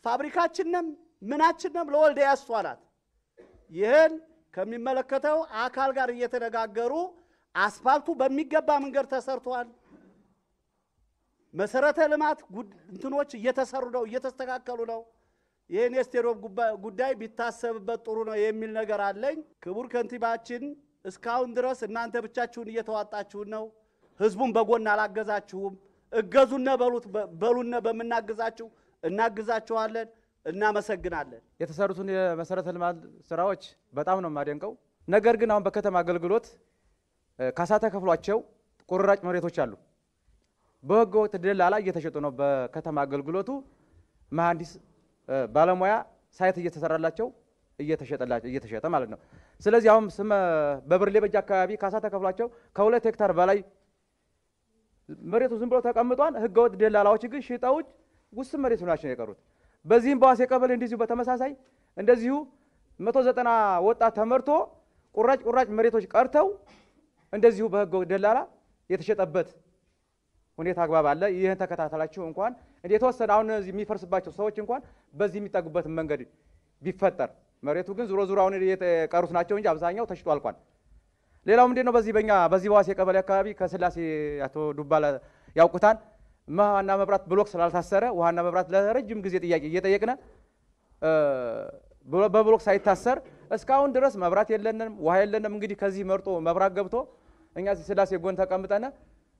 ፋብሪካችንም ምናችንም ለወልደ ያስቷላት። ይሄን ከሚመለከተው አካል ጋር እየተነጋገሩ አስፋልቱ በሚገባ መንገድ ተሰርቷል። መሰረተ ልማት እንትኖች እየተሰሩ ነው፣ እየተስተካከሉ ነው። ይሄን የስቴዲየም ጉዳይ ቢታሰብበት ጥሩ ነው የሚል ነገር አለኝ። ክቡር ከንቲባችን እስካሁን ድረስ እናንተ ብቻችሁን እየተዋጣችሁን ነው፣ ህዝቡን በጎን አላገዛችሁም። እገዙነ በሉነ፣ በመናገዛችሁ እናግዛችኋለን። እናመሰግናለን። የተሰሩትን የመሰረተ ልማት ስራዎች በጣም ነው የማደንቀው። ነገር ግን አሁን በከተማ አገልግሎት ካሳ ተከፍሏቸው ቁርራጭ መሬቶች አሉ። በህገ ወጥ ደላላ እየተሸጡ ነው። በከተማ አገልግሎቱ መሐንዲስ ባለሙያ ሳይት እየተሰራላቸው እየተሸጠ ማለት ነው። ስለዚህ አሁን በብርሌ በጅ አካባቢ ካሳ ተከፍሏቸው ከ2 ሄክታር በላይ መሬቱ ዝም ብሎ ተቀምጧል። ህገ ወጥ ደላላዎች ግን ሽጠውት ውስን መሬት ናቸው የቀሩት። በዚህም በዋሴ ቀበሌ እንደዚሁ በተመሳሳይ እንደዚሁ 190 ወጣት ተመርቶ ቁራጭ መሬቶች ቀርተው እንደዚሁ በህገ ወጥ ደላላ የተሸጠበት ሁኔታ አግባብ አለ። ይህን ተከታተላችሁ እንኳን የተወሰነ አሁን እዚህ የሚፈርስባቸው ሰዎች እንኳን በዚህ የሚጠጉበት መንገድ ቢፈጠር፣ መሬቱ ግን ዙሮ አሁን የተቀሩት ናቸው እንጂ አብዛኛው ተሽጦ አልቋል። ሌላው ምንድነው በዚህ በዚህ በዋሴ ቀበሌ አካባቢ ከስላሴ አቶ ዱባለ ያውቁታል ውሃና መብራት ብሎክ ስላልታሰረ ውሃና መብራት ለረጅም ጊዜ ጥያቄ እየጠየቅነ በብሎክ ሳይታሰር እስካሁን ድረስ መብራት የለንም፣ ውሃ የለንም። እንግዲህ ከዚህ መርጦ መብራት ገብቶ እኛ ስላሴ ጎን ተቀምጠነ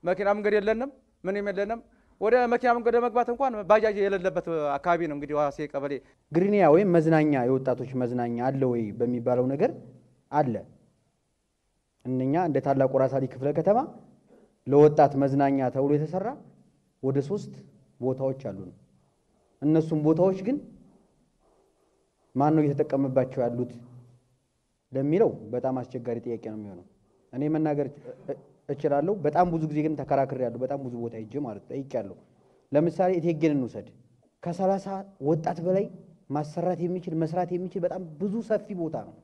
መኪና መንገድ የለንም፣ ምንም የለንም። ወደ መኪና መንገድ መግባት እንኳን ባጃጅ የሌለበት አካባቢ ነው። እንግዲህ ዋሴ ቀበሌ ግሪኒያ ወይም መዝናኛ የወጣቶች መዝናኛ አለ ወይ በሚባለው ነገር አለ። እነኛ እንደ ታላቁ ራሳሊ ክፍለ ከተማ ለወጣት መዝናኛ ተብሎ የተሰራ ወደ 3 ቦታዎች አሉ። እነሱም ቦታዎች ግን ማን ነው እየተጠቀመባቸው ያሉት ለሚለው በጣም አስቸጋሪ ጥያቄ ነው የሚሆነው። እኔ መናገር እችላለሁ። በጣም ብዙ ጊዜ ግን ተከራክሬያለሁ። በጣም ብዙ ቦታ ሄጄ ማለት ጠይቄያለሁ። ለምሳሌ እቴጌን እንውሰድ። ከ30 ወጣት በላይ ማሰራት የሚችል መስራት የሚችል በጣም ብዙ ሰፊ ቦታ ነው።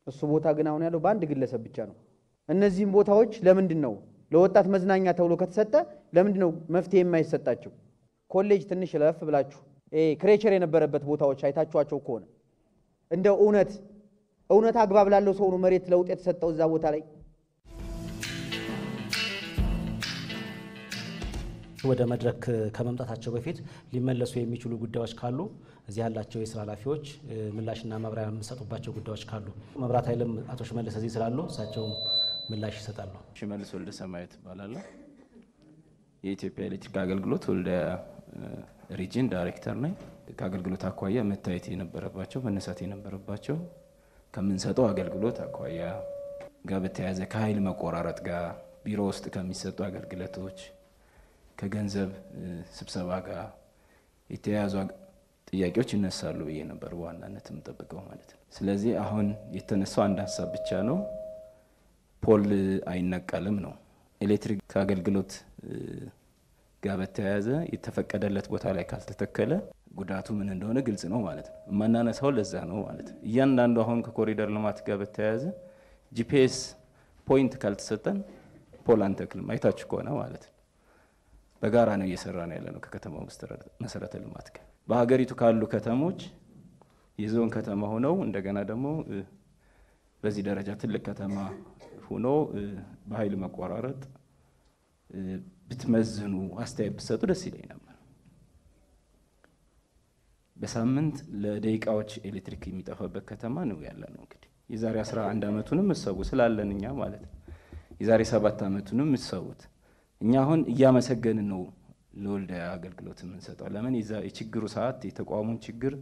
እሱ ቦታ ግን አሁን ያለው በአንድ ግለሰብ ብቻ ነው። እነዚህም ቦታዎች ለምንድን ነው ለወጣት መዝናኛ ተብሎ ከተሰጠ ለምንድን ነው መፍትሄ የማይሰጣቸው? ኮሌጅ ትንሽ ለፍ ብላችሁ ክሬቸር የነበረበት ቦታዎች አይታችኋቸው ከሆነ እንደው እውነት አግባብ ላለው ሰው ነው መሬት ለውጥ የተሰጠው እዛ ቦታ ላይ። ወደ መድረክ ከመምጣታቸው በፊት ሊመለሱ የሚችሉ ጉዳዮች ካሉ እዚህ ያላቸው የስራ ኃላፊዎች ምላሽና ማብራሪያ የሚሰጡባቸው ጉዳዮች ካሉ መብራት ኃይልም አቶ ሽመልስ እዚህ ስላሉ እሳቸውም ምላሽ ይሰጣሉ። ሽመልስ ወልደ ሰማያት እባላለሁ። የኢትዮጵያ ኤሌክትሪክ አገልግሎት ወልዲያ ሪጅን ዳይሬክተር ነኝ። ከአገልግሎት አኳያ መታየት የነበረባቸው መነሳት የነበረባቸው ከምንሰጠው አገልግሎት አኳያ ጋር በተያያዘ ከኃይል መቆራረጥ ጋር ቢሮ ውስጥ ከሚሰጡ አገልግሎቶች ከገንዘብ ስብሰባ ጋር የተያያዙ ጥያቄዎች ይነሳሉ ብዬ ነበር በዋናነት የምጠብቀው ማለት ነው። ስለዚህ አሁን የተነሳው አንድ ሀሳብ ብቻ ነው፣ ፖል አይነቀልም ነው። ኤሌክትሪክ አገልግሎት ጋር በተያያዘ የተፈቀደለት ቦታ ላይ ካልተተከለ ጉዳቱ ምን እንደሆነ ግልጽ ነው ማለት ነው። ማናነሳው ለዛ ነው ማለት ነው። እያንዳንዱ አሁን ከኮሪደር ልማት ጋር በተያያዘ ጂፒኤስ ፖይንት ካልተሰጠን ፖል አንተክልም አይታችሁ ከሆነ ማለት ነው። በጋራ ነው እየሰራን ያለነው ከከተማው መሰረተ ልማት ጋር። በሀገሪቱ ካሉ ከተሞች የዞን ከተማ ሆነው እንደገና ደግሞ በዚህ ደረጃ ትልቅ ከተማ ሆኖ በኃይል መቆራረጥ ብትመዝኑ አስተያየት ብትሰጡ ደስ ይለኝ ነበር። በሳምንት ለደቂቃዎች ኤሌክትሪክ የሚጠፋበት ከተማ ነው ያለነው። እንግዲህ የዛሬ 11 ዓመቱንም እሰቡ ስላለን እኛ ማለት ነው። የዛሬ 7 ዓመቱንም እሰቡት። እኛ አሁን እያመሰገንን ነው ለወልዲያ አገልግሎት የምንሰጠው። ለምን የችግሩ ሰዓት የተቋሙን ችግር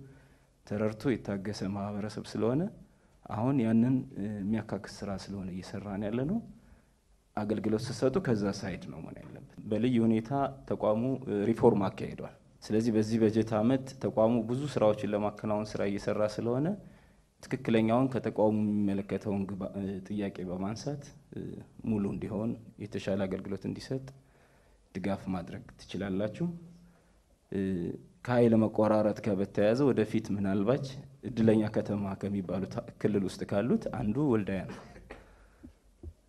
ተረድቶ የታገሰ ማህበረሰብ ስለሆነ አሁን ያንን የሚያካክስ ስራ ስለሆነ እየሰራን ያለነው። አገልግሎት ሲሰጡ ከዛ ሳይድ ነው ማለት ያለበት። በልዩ ሁኔታ ተቋሙ ሪፎርም አካሂዷል። ስለዚህ በዚህ በጀት ዓመት ተቋሙ ብዙ ስራዎችን ለማከናወን ስራ እየሰራ ስለሆነ ትክክለኛውን ከተቋሙ የሚመለከተውን ጥያቄ በማንሳት ሙሉ እንዲሆን የተሻለ አገልግሎት እንዲሰጥ ድጋፍ ማድረግ ትችላላችሁ። ከኃይል መቆራረጥ ጋር በተያያዘ ወደፊት ምናልባት እድለኛ ከተማ ከሚባሉት ክልል ውስጥ ካሉት አንዱ ወልዲያ ነው።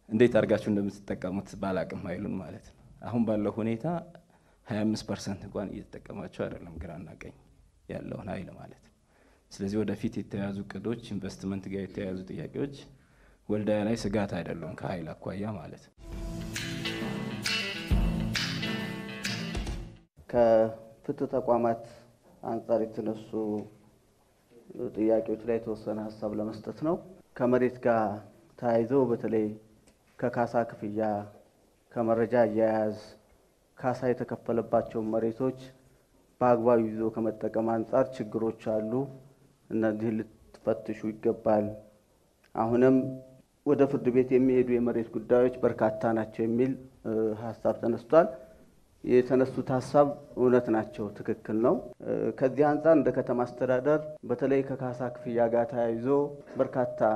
እንዴት አድርጋችሁ እንደምትጠቀሙት ባላቅም ኃይሉን ማለት ነው። አሁን ባለው ሁኔታ 25% እንኳን እየተጠቀማቸው አይደለም ግራና ቀኝ ያለውን ኃይል ማለት ነው። ስለዚህ ወደፊት የተያዙ ቅዶች ኢንቨስትመንት ጋር የተያዙ ጥያቄዎች ወልዲያ ላይ ስጋት አይደለም ከኃይል አኳያ ማለት ነው። ከፍትህ ተቋማት አንጻር የተነሱ ጥያቄዎች ላይ የተወሰነ ሀሳብ ለመስጠት ነው። ከመሬት ጋር ተያይዞ በተለይ ከካሳ ክፍያ ከመረጃ አያያዝ ካሳ የተከፈለባቸው መሬቶች በአግባቡ ይዞ ከመጠቀም አንጻር ችግሮች አሉ። እነዚህ ልትፈትሹ ይገባል። አሁንም ወደ ፍርድ ቤት የሚሄዱ የመሬት ጉዳዮች በርካታ ናቸው የሚል ሀሳብ ተነስቷል። የተነሱት ሀሳብ እውነት ናቸው፣ ትክክል ነው። ከዚህ አንጻር እንደ ከተማ አስተዳደር በተለይ ከካሳ ክፍያ ጋር ተያይዞ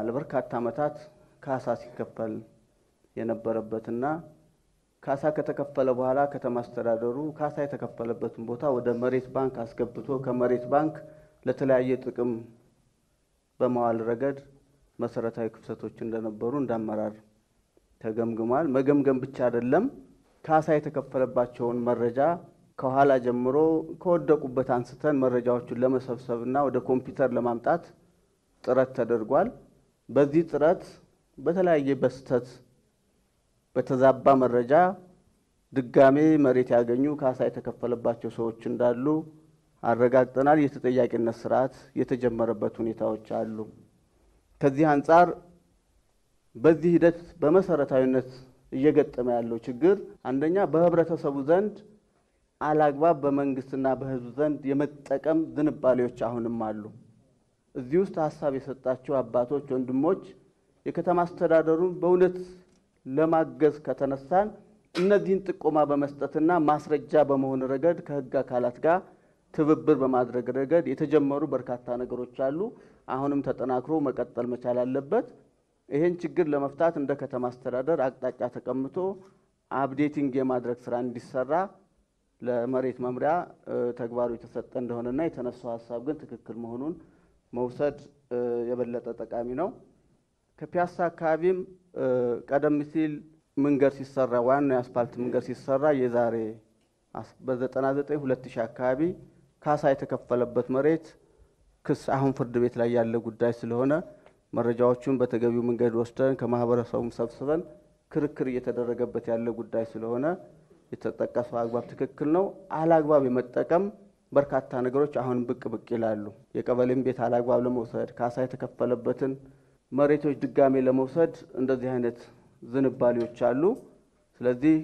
ለበርካታ ዓመታት ካሳ ሲከፈል የነበረበትና ካሳ ከተከፈለ በኋላ ከተማ አስተዳደሩ ካሳ የተከፈለበትን ቦታ ወደ መሬት ባንክ አስገብቶ ከመሬት ባንክ ለተለያየ ጥቅም በመዋል ረገድ መሰረታዊ ክፍተቶች እንደነበሩ እንዳመራር ተገምግሟል። መገምገም ብቻ አይደለም፣ ካሳ የተከፈለባቸውን መረጃ ከኋላ ጀምሮ ከወደቁበት አንስተን መረጃዎቹን ለመሰብሰብና ወደ ኮምፒውተር ለማምጣት ጥረት ተደርጓል። በዚህ ጥረት በተለያየ በስተት በተዛባ መረጃ ድጋሜ መሬት ያገኙ ካሳ የተከፈለባቸው ሰዎች እንዳሉ አረጋግጠናል። የተጠያቂነት ስርዓት የተጀመረበት ሁኔታዎች አሉ። ከዚህ አንጻር በዚህ ሂደት በመሰረታዊነት እየገጠመ ያለው ችግር አንደኛ በህብረተሰቡ ዘንድ አላግባብ በመንግስትና በህዝብ ዘንድ የመጠቀም ዝንባሌዎች አሁንም አሉ። እዚህ ውስጥ ሀሳብ የሰጣቸው አባቶች፣ ወንድሞች የከተማ አስተዳደሩን በእውነት ለማገዝ ከተነሳን እነዚህን ጥቆማ በመስጠትና ማስረጃ በመሆን ረገድ ከህግ አካላት ጋር ትብብር በማድረግ ረገድ የተጀመሩ በርካታ ነገሮች አሉ። አሁንም ተጠናክሮ መቀጠል መቻል አለበት። ይሄን ችግር ለመፍታት እንደ ከተማ አስተዳደር አቅጣጫ ተቀምጦ አፕዴቲንግ የማድረግ ስራ እንዲሰራ ለመሬት መምሪያ ተግባሩ የተሰጠ እንደሆነና የተነሳው ሀሳብ ግን ትክክል መሆኑን መውሰድ የበለጠ ጠቃሚ ነው። ከፒያሳ አካባቢም ቀደም ሲል መንገድ ሲሰራ ዋናው የአስፋልት መንገድ ሲሰራ የዛሬ በ99 2000 አካባቢ ካሳ የተከፈለበት መሬት ክስ አሁን ፍርድ ቤት ላይ ያለ ጉዳይ ስለሆነ መረጃዎቹን በተገቢው መንገድ ወስደን ከማህበረሰቡም ሰብስበን ክርክር እየተደረገበት ያለ ጉዳይ ስለሆነ የተጠቀሰው አግባብ ትክክል ነው። አላግባብ የመጠቀም በርካታ ነገሮች አሁን ብቅ ይላሉ። የቀበሌም ቤት አላግባብ ለመውሰድ ካሳ የተከፈለበትን መሬቶች ድጋሜ ለመውሰድ እንደዚህ አይነት ዝንባሌዎች አሉ። ስለዚህ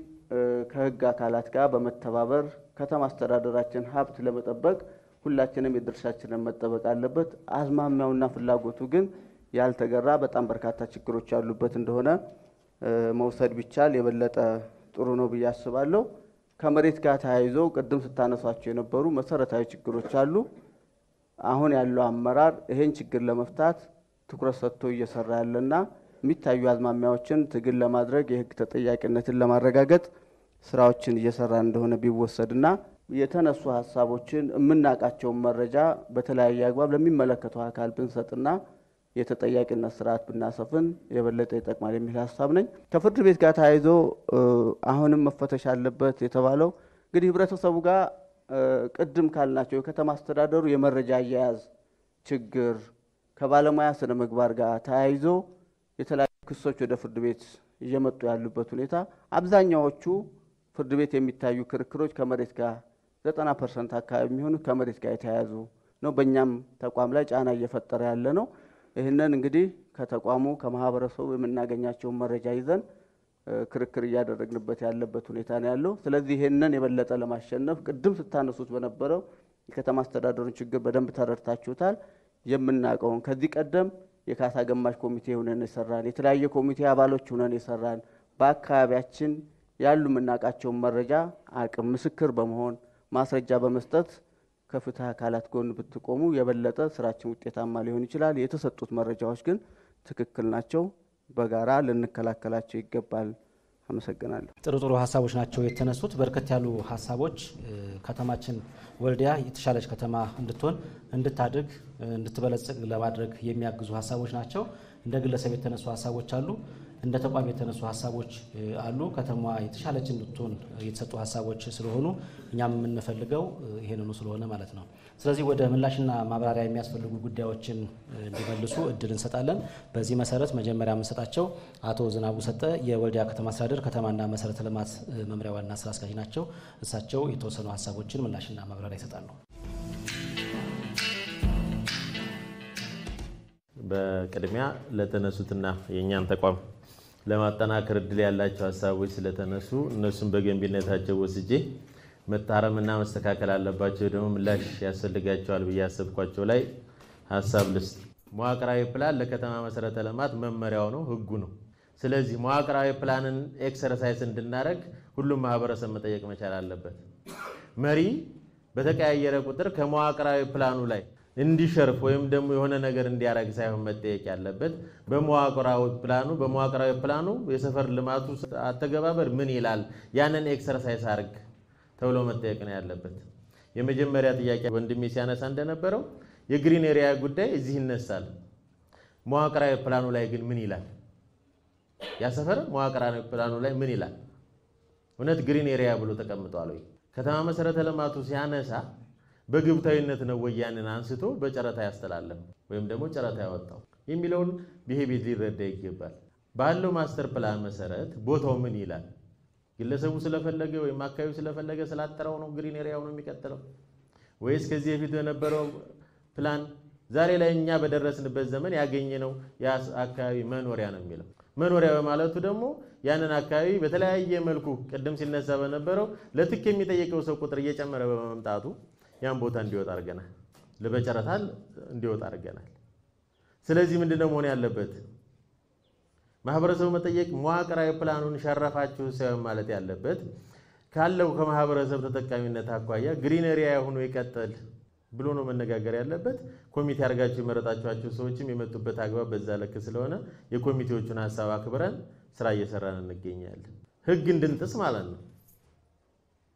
ከህግ አካላት ጋር በመተባበር ከተማ አስተዳደራችን ሀብት ለመጠበቅ ሁላችንም የድርሻችንን መጠበቅ አለበት። አዝማሚያውና ፍላጎቱ ግን ያልተገራ በጣም በርካታ ችግሮች ያሉበት እንደሆነ መውሰድ ቢቻል የበለጠ ጥሩ ነው ብዬ አስባለሁ። ከመሬት ጋር ተያይዞ ቅድም ስታነሷቸው የነበሩ መሰረታዊ ችግሮች አሉ። አሁን ያለው አመራር ይሄን ችግር ለመፍታት ትኩረት ሰጥቶ እየሰራ ያለና የሚታዩ አዝማሚያዎችን ትግል ለማድረግ የህግ ተጠያቂነትን ለማረጋገጥ ስራዎችን እየሰራ እንደሆነ ቢወሰድና የተነሱ ሀሳቦችን የምናውቃቸውን መረጃ በተለያየ አግባብ ለሚመለከተው አካል ብንሰጥና የተጠያቂነት ስርዓት ብናሰፍን የበለጠ ይጠቅማል የሚል ሀሳብ ነኝ። ከፍርድ ቤት ጋር ተያይዞ አሁንም መፈተሽ አለበት የተባለው እንግዲህ ህብረተሰቡ ጋር ቅድም ካልናቸው የከተማ አስተዳደሩ የመረጃ አያያዝ ችግር ከባለሙያ ስነ ምግባር ጋር ተያይዞ የተለያዩ ክሶች ወደ ፍርድ ቤት እየመጡ ያሉበት ሁኔታ አብዛኛዎቹ ፍርድ ቤት የሚታዩ ክርክሮች ከመሬት ጋር 90% አካባቢ የሚሆኑ ከመሬት ጋር የተያያዙ ነው። በእኛም ተቋም ላይ ጫና እየፈጠረ ያለ ነው። ይህንን እንግዲህ ከተቋሙ ከማህበረሰቡ የምናገኛቸውን መረጃ ይዘን ክርክር እያደረግንበት ያለበት ሁኔታ ነው ያለው። ስለዚህ ይህንን የበለጠ ለማሸነፍ ቅድም ስታነሱት በነበረው የከተማ አስተዳደሩን ችግር በደንብ ተረድታችሁታል። የምናውቀውን ከዚህ ቀደም የካሳ ገማሽ ኮሚቴ ሆነን የሰራን የተለያየ ኮሚቴ አባሎች ሆነን የሰራን በአካባቢያችን ያሉ የምናውቃቸውን መረጃ አቅም ምስክር በመሆን ማስረጃ በመስጠት ከፍትህ አካላት ጎን ብትቆሙ የበለጠ ስራችን ውጤታማ ሊሆን ይችላል። የተሰጡት መረጃዎች ግን ትክክል ናቸው። በጋራ ልንከላከላቸው ይገባል። አመሰግናለሁ። ጥሩ ሀሳቦች ናቸው የተነሱት። በርከት ያሉ ሀሳቦች ከተማችን ወልዲያ የተሻለች ከተማ እንድትሆን እንድታድግ እንድትበለጽግ ለማድረግ የሚያግዙ ሀሳቦች ናቸው። እንደ ግለሰብ የተነሱ ሀሳቦች አሉ፣ እንደ ተቋም የተነሱ ሀሳቦች አሉ። ከተማዋ የተሻለች እንድትሆን የተሰጡ ሀሳቦች ስለሆኑ እኛም የምንፈልገው ይሄንኑ ስለሆነ ማለት ነው። ስለዚህ ወደ ምላሽና ማብራሪያ የሚያስፈልጉ ጉዳዮችን እንዲመልሱ እድል እንሰጣለን። በዚህ መሰረት መጀመሪያ የምንሰጣቸው አቶ ዝናቡ ሰጠ የወልዲያ ከተማ አስተዳደር ከተማና መሰረተ ልማት መምሪያ ዋና ስራ አስኪያጅ ናቸው። እሳቸው የተወሰኑ ሀሳቦችን ምላሽና ማብራሪያ ይሰጣሉ። በቅድሚያ ለተነሱትና የኛን ተቋም ለማጠናከር እድል ያላቸው ሀሳቦች ስለተነሱ እነሱም በገንቢነታቸው ወስጄ መታረምና መስተካከል አለባቸው ደግሞ ምላሽ ያስፈልጋቸዋል ብዬ ያሰብኳቸው ላይ ሀሳብ ልስጥ። መዋቅራዊ ፕላን ለከተማ መሰረተ ልማት መመሪያው ነው፣ ህጉ ነው። ስለዚህ መዋቅራዊ ፕላንን ኤክሰርሳይዝ እንድናደርግ ሁሉም ማህበረሰብ መጠየቅ መቻል አለበት። መሪ በተቀያየረ ቁጥር ከመዋቅራዊ ፕላኑ ላይ እንዲሸርፍ ወይም ደግሞ የሆነ ነገር እንዲያረግ ሳይሆን መጠየቅ ያለበት በመዋቅራዊ ፕላኑ የሰፈር ልማቱ አተገባበር ምን ይላል ያንን ኤክሰርሳይዝ አድርግ ተብሎ መጠየቅ ነው ያለበት። የመጀመሪያ ጥያቄ ወንድሜ ሲያነሳ እንደነበረው የግሪን ኤሪያ ጉዳይ እዚህ ይነሳል። መዋቅራዊ ፕላኑ ላይ ግን ምን ይላል? ያ ሰፈር መዋቅራዊ ፕላኑ ላይ ምን ይላል? እውነት ግሪን ኤሪያ ብሎ ተቀምጧል ወይ? ከተማ መሰረተ ልማቱ ሲያነሳ በግብታዊነት ነው ወይ ያንን አንስቶ በጨረታ ያስተላለፈው ወይም ደግሞ ጨረታ ያወጣው የሚለውን ቢሄቪየር ሊረዳ ይገባል። ባለው ማስተር ፕላን መሰረት ቦታው ምን ይላል? ግለሰቡ ስለፈለገ ወይም አካባቢው ስለፈለገ ስላጠረው ነው ግሪን ኤሪያው ነው የሚቀጥለው ወይስ ከዚህ በፊት የነበረው ፕላን ዛሬ ላይ እኛ በደረስንበት ዘመን ያገኘነው ያ አካባቢ መኖሪያ ነው የሚለው? መኖሪያ በማለቱ ደግሞ ያንን አካባቢ በተለያየ መልኩ ቅድም ሲነሳ በነበረው ለትክ የሚጠየቀው ሰው ቁጥር እየጨመረ በመምጣቱ ያን ቦታ እንዲወጣ አድርገናል። ለበጨረታ እንዲወጣ አድርገናል። ስለዚህ ምንድነው መሆን ያለበት? ማህበረሰቡ መጠየቅ መዋቅራዊ ፕላኑን ሸረፋችሁ ሳይሆን ማለት ያለበት ካለው ከማህበረሰብ ተጠቃሚነት አኳያ ግሪን ኤሪያ ሆኖ ይቀጥል ብሎ ነው መነጋገር ያለበት። ኮሚቴ አድርጋችሁ የመረጣችኋቸው ሰዎችም የመጡበት አግባብ በዛ ልክ ስለሆነ የኮሚቴዎቹን ሀሳብ አክብረን ስራ እየሰራን እንገኛለን። ህግ እንድንጥስ ማለት ነው።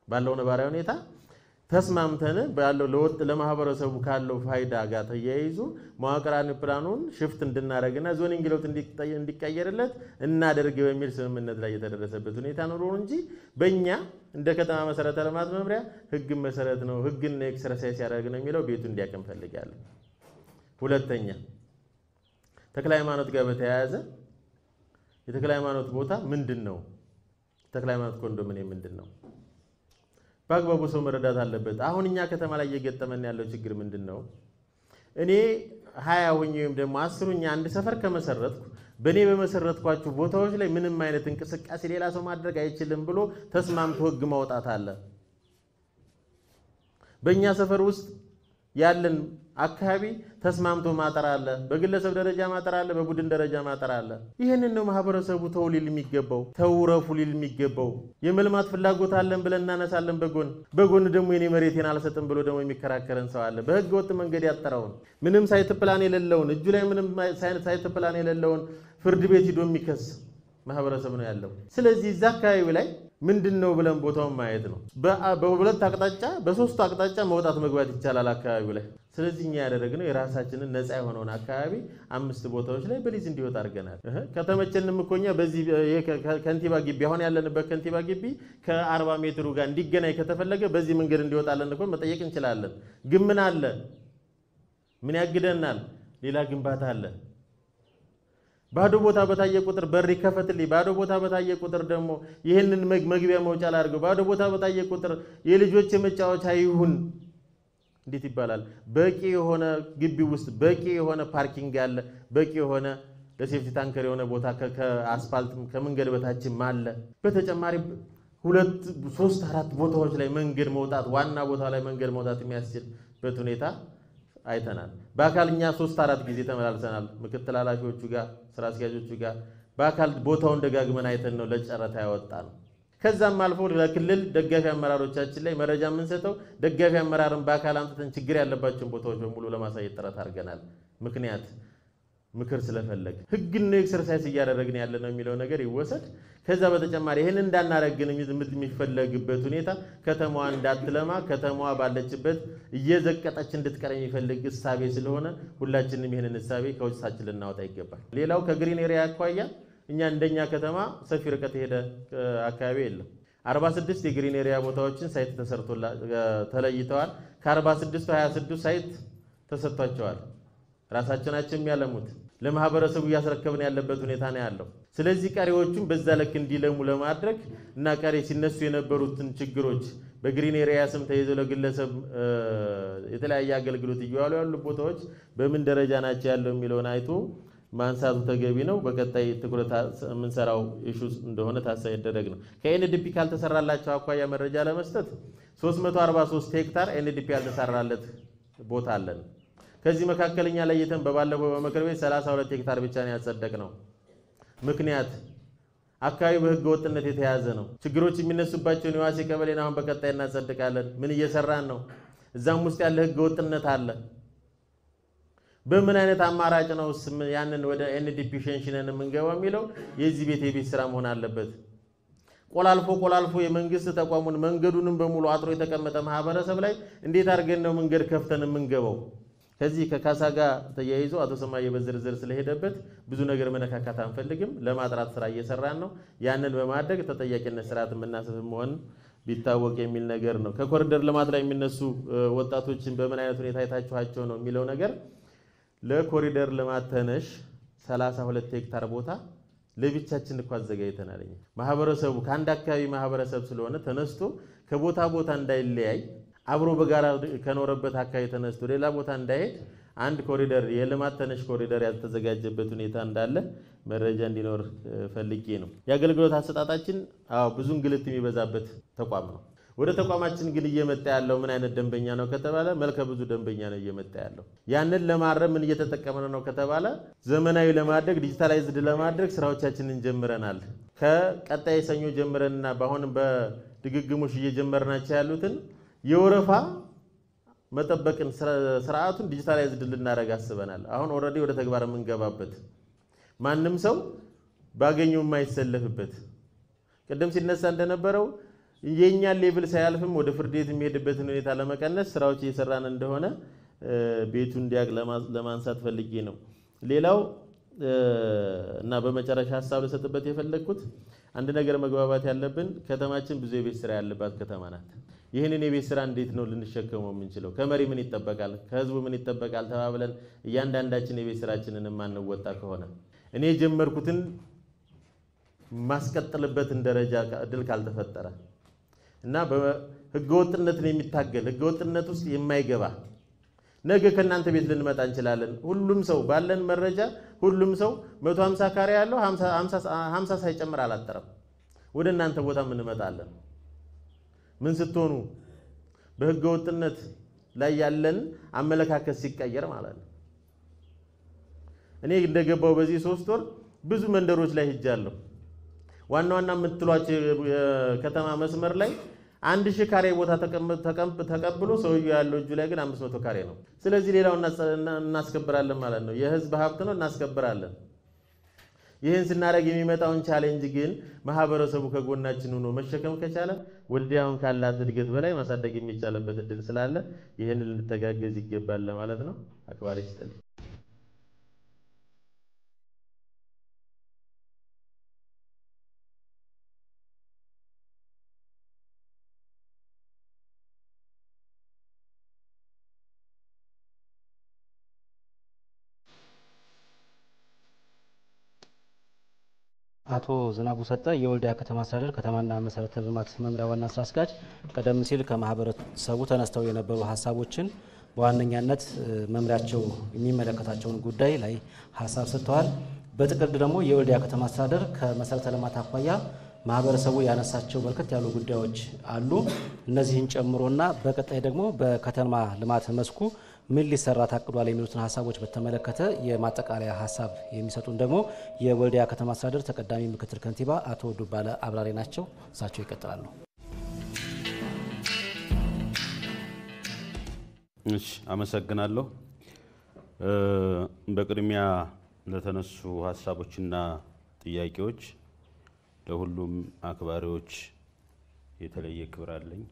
ባለው ነባራዊ ሁኔታ ተስማምተን ባለው ለወጥ ለማህበረሰቡ ካለው ፋይዳ ጋር ተያይዞ መዋቅራዊ ፕላኑን ሽፍት እንድናረግና ዞኒንግ ሎት እንዲቀየርለት እናደርግ በሚል ስምምነት ላይ የተደረሰበት ሁኔታ ነው እንጂ በእኛ እንደ ከተማ መሰረተ ልማት መምሪያ ህግ መሰረት ነው ህግን ኤክሰርሳይዝ ያደርግ ነው የሚለው ቤቱ እንዲያውቅ እንፈልጋለን። ሁለተኛ ተክለ ሃይማኖት ጋር በተያያዘ የተክለ ሃይማኖት ቦታ ምንድነው? ተክለ ሃይማኖት ኮንዶሚኒየም ምንድነው? በአግባቡ ሰው መረዳት አለበት። አሁን እኛ ከተማ ላይ እየገጠመን ያለው ችግር ምንድነው? እኔ 20 ወይም ደግሞ 10ኛ አንድ ሰፈር ከመሰረትኩ በእኔ በመሰረትኳቸው ቦታዎች ላይ ምንም አይነት እንቅስቃሴ ሌላ ሰው ማድረግ አይችልም ብሎ ተስማምቶ ህግ ማውጣት አለ። በእኛ ሰፈር ውስጥ ያለን አካባቢ ተስማምቶ ማጠር አለ። በግለሰብ ደረጃ ማጠር አለ፣ በቡድን ደረጃ ማጠር አለ። ይሄንን ነው ማህበረሰቡ ተው ሊል የሚገባው፣ ተውረፉ ሊል የሚገባው። የመልማት ፍላጎት አለን ብለን እናነሳለን በጎን ደግሞ የኔ መሬቴን አልሰጥም ብሎ ደግሞ የሚከራከረን ሰው አለ። በህገ ወጥ መንገድ ያጠራውን ምንም ሳይት ፕላን የሌለውን እጁ ላይ ምንም ሳይት ፕላን የሌለውን ፍርድ ቤት ሂዶ የሚከስ ማህበረሰብ ነው ያለው። ስለዚህ እዛ አካባቢ ላይ ምንድነው ብለን ቦታውን ማየት ነው። በሁለት አቅጣጫ በሶስት አቅጣጫ መውጣት መግባት ይቻላል አካባቢው ላይ። ስለዚህ እኛ ያደረግነው የራሳችንን ነፃ የሆነውን አካባቢ 5 ቦታዎች ላይ በሊዝ እንዲወጣ አድርገናል። ከተመቸንም እኮ እኛ በዚህ ከንቲባ ግቢ አሁን ያለንበት ከንቲባ ግቢ ከ40 ሜትሩ ጋር እንዲገናኝ ከተፈለገ በዚህ መንገድ እንዲወጣለን እኮ መጠየቅ እንችላለን። ግን ምን አለ? ምን ያግደናል? ሌላ ግንባታ አለ። ባዶ ቦታ በታየ ቁጥር በር ይከፈትልኝ፣ ባዶ ቦታ በታየ ቁጥር ደግሞ ይሄንን መግቢያ መውጫ ላድርገው፣ ባዶ ቦታ በታየ ቁጥር የልጆች የመጫወቻ ይሁን እንዴት ይባላል? በቂ የሆነ ግቢ ውስጥ በቂ የሆነ ፓርኪንግ ያለ፣ በቂ የሆነ ለሴፍቲ ታንከር የሆነ ቦታ ከአስፋልት ከመንገድ በታችም አለ። በተጨማሪ 2 3 4 ቦታዎች ላይ መንገድ መውጣት ዋና ቦታ ላይ መንገድ መውጣት የሚያስችልበት ሁኔታ አይተናል። በአካልኛ 3-4 ጊዜ ተመላልሰናል። ምክትል ኃላፊዎቹ ጋር ስራ አስኪያጆቹ ጋር በአካል ቦታውን ደጋግመን አይተን ነው ለጨረታ ያወጣ ነው። ከዛም አልፎ ለክልል ደጋፊ አመራሮቻችን ላይ መረጃ የምንሰጠው ደጋፊ አመራርን በአካል አምጥተን ችግር ያለባቸውን ቦታዎች በሙሉ ለማሳየት ጥረት አድርገናል። ምክንያት ምክር ስለፈለግ ህግን ነው ኤክሰርሳይዝ እያደረግን ያለ ነው የሚለው ነገር ይወሰድ። ከዛ በተጨማሪ ይሄን እንዳናረግን የሚፈለግበት ሁኔታ ከተማዋ እንዳትለማ ከተማዋ ባለችበት እየዘቀጠች እንድትቀር የሚፈልግ እሳቤ ስለሆነ ሁላችንም ይሄንን እሳቤ ከውስጣችን ልናወጣ ይገባል። ሌላው ከግሪን ኤሪያ አኳያ እኛ እንደኛ ከተማ ሰፊ ርቀት ሄደ አካባቢ የለም። 46 የግሪን ኤሪያ ቦታዎችን ሳይት ተሰርቶላ ተለይተዋል። ከ46 26 ሳይት ተሰጥቷቸዋል። ራሳችናችን የሚያለሙት ለማህበረሰቡ እያስረከብን ያለበት ሁኔታ ነው ያለው። ስለዚህ ቀሪዎቹን በዛ ልክ እንዲለሙ ለማድረግ እና ቀሪ ሲነሱ የነበሩትን ችግሮች በግሪን ኤሪያ ስም ተይዘው ለግለሰብ የተለያየ አገልግሎት እየዋሉ ያሉ ቦታዎች በምን ደረጃ ናቸው ያለው የሚለውን አይቶ ማንሳቱ ተገቢ ነው። በቀጣይ ትኩረት የምንሰራው ኢሹ እንደሆነ ታሳቢ ይደረግ ነው። ከኤንዲፒ ካልተሰራላቸው አኳያ መረጃ ለመስጠት 343 ሄክታር ኤንዲፒ ያልተሰራለት ቦታ አለን። ከዚህ መካከለኛ ለይተን በባለፈው በምክር ቤት 32 ሄክታር ብቻ ነው ያጸደቅ ነው። ምክንያት አካባቢ በህገ ወጥነት የተያዘ ነው። ችግሮች የሚነሱባቸውን የዋሴ ቀበሌን አሁን በቀጣይ እናጸድቃለን። ምን እየሰራን ነው? እዛም ውስጥ ያለ ህገ ወጥነት አለ። በምን አይነት አማራጭ ነው ያንን ወደ ኤንዲፒ ሸንሽነን የምንገባው የሚለው የዚህ ቤት የቤት ስራ መሆን አለበት። ቆላልፎ የመንግስት ተቋሙን መንገዱንም በሙሉ አጥሮ የተቀመጠ ማህበረሰብ ላይ እንዴት አድርገን ነው መንገድ ከፍተን የምንገባው? ከዚህ ከካሳ ጋር ተያይዞ አቶ ሰማዬ በዝርዝር ስለሄደበት ብዙ ነገር መነካካት አንፈልግም። ለማጥራት ስራ እየሰራን ነው። ያንን በማድረግ ተጠያቂነት ስርዓት የምናሰፍ መሆን ቢታወቅ የሚል ነገር ነው። ከኮሪደር ልማት ላይ የሚነሱ ወጣቶችን በምን አይነት ሁኔታ አይታችኋቸው ነው የሚለው ነገር ለኮሪደር ልማት ተነሽ 32 ሄክታር ቦታ ለብቻችን እኮ አዘጋጅተናል። ማህበረሰቡ ከአንድ አካባቢ ማህበረሰብ ስለሆነ ተነስቶ ከቦታ ቦታ እንዳይለያይ አብሮ በጋራ ከኖረበት አካባቢ ተነስቶ ሌላ ቦታ እንዳይሄድ አንድ ኮሪደር የልማት ተነሽ ኮሪደር ያልተዘጋጀበት ሁኔታ እንዳለ መረጃ እንዲኖር ፈልጌ ነው። የአገልግሎት አሰጣጣችን ብዙ እንግልት የሚበዛበት ተቋም ነው። ወደ ተቋማችን ግን እየመጣ ያለው ምን አይነት ደንበኛ ነው ከተባለ መልከ ብዙ ደንበኛ ነው እየመጣ ያለው። ያንን ለማረም ምን እየተጠቀመን ነው ከተባለ ዘመናዊ ለማድረግ ዲጂታላይዝድ ለማድረግ ስራዎቻችንን ጀምረናል። ከቀጣይ ሰኞ ጀምረንና በአሁን በድግግሞሽ እየጀመርናቸው ያሉትን የወረፋ መጠበቅን ስርዓቱን ዲጂታላይዝድ ልናደርግ አስበናል። አሁን ኦልሬዲ ወደ ተግባር የምንገባበት ማንም ሰው ባገኘው የማይሰለፍበት ቀደም ሲነሳ እንደነበረው የኛን ሌቭል ሳያልፍም ወደ ፍርድ ቤት የሚሄድበትን ሁኔታ ለመቀነስ ስራዎች እየሰራን እንደሆነ ቤቱ እንዲያቅ ለማንሳት ፈልጌ ነው። ሌላው እና በመጨረሻ ሐሳብ ልሰጥበት የፈለግኩት አንድ ነገር መግባባት ያለብን ከተማችን ብዙ የቤት ስራ ያለባት ከተማ ናት። ይህንን የቤት ስራ እንዴት ነው ልንሸከመው የምንችለው? ከመሪ ምን ይጠበቃል? ከህዝቡ ምን ይጠበቃል? ተባብለን እያንዳንዳችን የቤት ስራችንን የማንወጣ ከሆነ እኔ የጀመርኩትን ማስቀጥልበትን ደረጃ እድል ካልተፈጠረ እና በህገወጥነትን የሚታገል ህገወጥነት ውስጥ የማይገባ ነገ ከናንተ ቤት ልንመጣ እንችላለን። ሁሉም ሰው ባለን መረጃ ሁሉም ሰው 150 ካሬ ያለው 50 ሳይጨምር አላጠረም። ወደ እናንተ ቦታ ምን እንመጣለን? ምን ስትሆኑ በህገወጥነት ላይ ያለን አመለካከት ሲቀየር ማለት ነው። እኔ እንደገባው በዚህ 3 ወር ብዙ መንደሮች ላይ ሄጃለሁ። ዋና ዋና የምትሏቸው የከተማ መስመር ላይ 1000 ካሬ ቦታ ተቀብሎ ሰውዬው ያለው እጁ ላይ ግን 500 ካሬ ነው። ስለዚህ ሌላው እናስከብራለን ማለት ነው። የህዝብ ሀብት ነው፣ እናስከብራለን። ይህን ስናደርግ የሚመጣውን ቻሌንጅ ግን ማህበረሰቡ ከጎናችን ሆኖ መሸከም ከቻለ ወልዲያውን ካላት እድገት በላይ ማሳደግ የሚቻልበት እድል ስላለ ይህንን ልንተጋገዝ ይገባል ማለት ነው። አክባሪ ይስጥልኝ። አቶ ዝናቡ ሰጠ የወልዲያ ከተማ አስተዳደር ከተማና መሰረተ ልማት መምሪያ ዋና ስራ አስኪያጅ ቀደም ሲል ከማህበረሰቡ ተነስተው የነበሩ ሀሳቦችን በዋነኛነት መምሪያቸው የሚመለከታቸውን ጉዳይ ላይ ሀሳብ ሰጥተዋል። በጥቅል ደግሞ የወልዲያ ከተማ አስተዳደር ከመሰረተ ልማት አኳያ ማህበረሰቡ ያነሳቸው በርከት ያሉ ጉዳዮች አሉ። እነዚህን ጨምሮና በቀጣይ ደግሞ በከተማ ልማት መስኩ ምን ሊሰራ ታቅዷል የሚሉትን ሀሳቦች በተመለከተ የማጠቃለያ ሀሳብ የሚሰጡን ደግሞ የወልዲያ ከተማ አስተዳደር ተቀዳሚ ምክትል ከንቲባ አቶ ዱባለ አብራሪ ናቸው። እሳቸው ይቀጥላሉ። እሺ፣ አመሰግናለሁ። በቅድሚያ ለተነሱ ሀሳቦችና ጥያቄዎች ለሁሉም አክባሪዎች የተለየ ክብር አለኝ።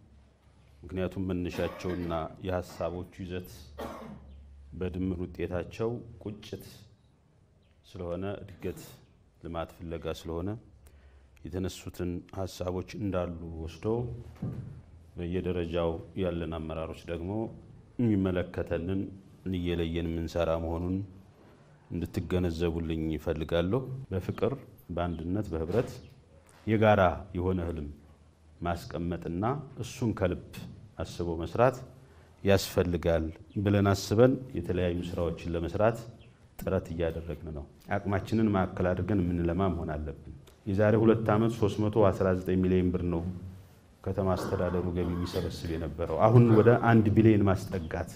ምክንያቱም መነሻቸውና የሀሳቦቹ ይዘት በድምር ውጤታቸው ቁጭት ስለሆነ እድገት ልማት ፍለጋ ስለሆነ የተነሱትን ሀሳቦች እንዳሉ ወስዶ በየደረጃው ያለን አመራሮች ደግሞ የሚመለከተንን እየለየን የምንሰራ መሆኑን እንድትገነዘቡልኝ ይፈልጋለሁ። በፍቅር በአንድነት በህብረት የጋራ የሆነ ህልም ማስቀመጥና እሱን ከልብ አስቦ መስራት ያስፈልጋል ብለን አስበን የተለያዩ ስራዎችን ለመስራት ጥረት እያደረግን ነው። አቅማችንን ማዕከል አድርገን የምንለማ መሆን አለብን። የዛሬ 2 ዓመት 319 ሚሊዮን ብር ነው ከተማ አስተዳደሩ ገቢ የሚሰበስብ የነበረው። አሁን ወደ 1 ቢሊዮን ማስጠጋት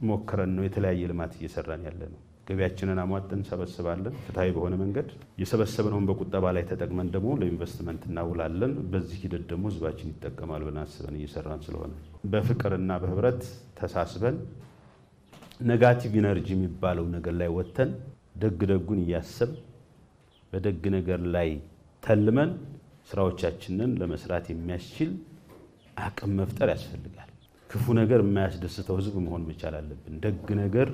ሞክረን ነው የተለያየ ልማት እየሰራን ያለ ነው። ገቢያችንን አሟጠን ሰበስባለን ፍትሃዊ በሆነ መንገድ። የሰበሰብነውን በቁጠባ ላይ ተጠቅመን ደግሞ ለኢንቨስትመንት እናውላለን። በዚህ ሂደት ደግሞ ህዝባችን ይጠቀማል ብለን አስበን እየሰራን ስለሆነ በፍቅርና በህብረት ተሳስበን ኔጋቲቭ ኢነርጂ የሚባለው ነገር ላይ ወጥተን ደግ ደጉን እያሰብ በደግ ነገር ላይ ተልመን ስራዎቻችንን ለመስራት የሚያስችል አቅም መፍጠር ያስፈልጋል። ክፉ ነገር የማያስደስተው ህዝብ መሆን መቻል አለብን። ደግ ነገር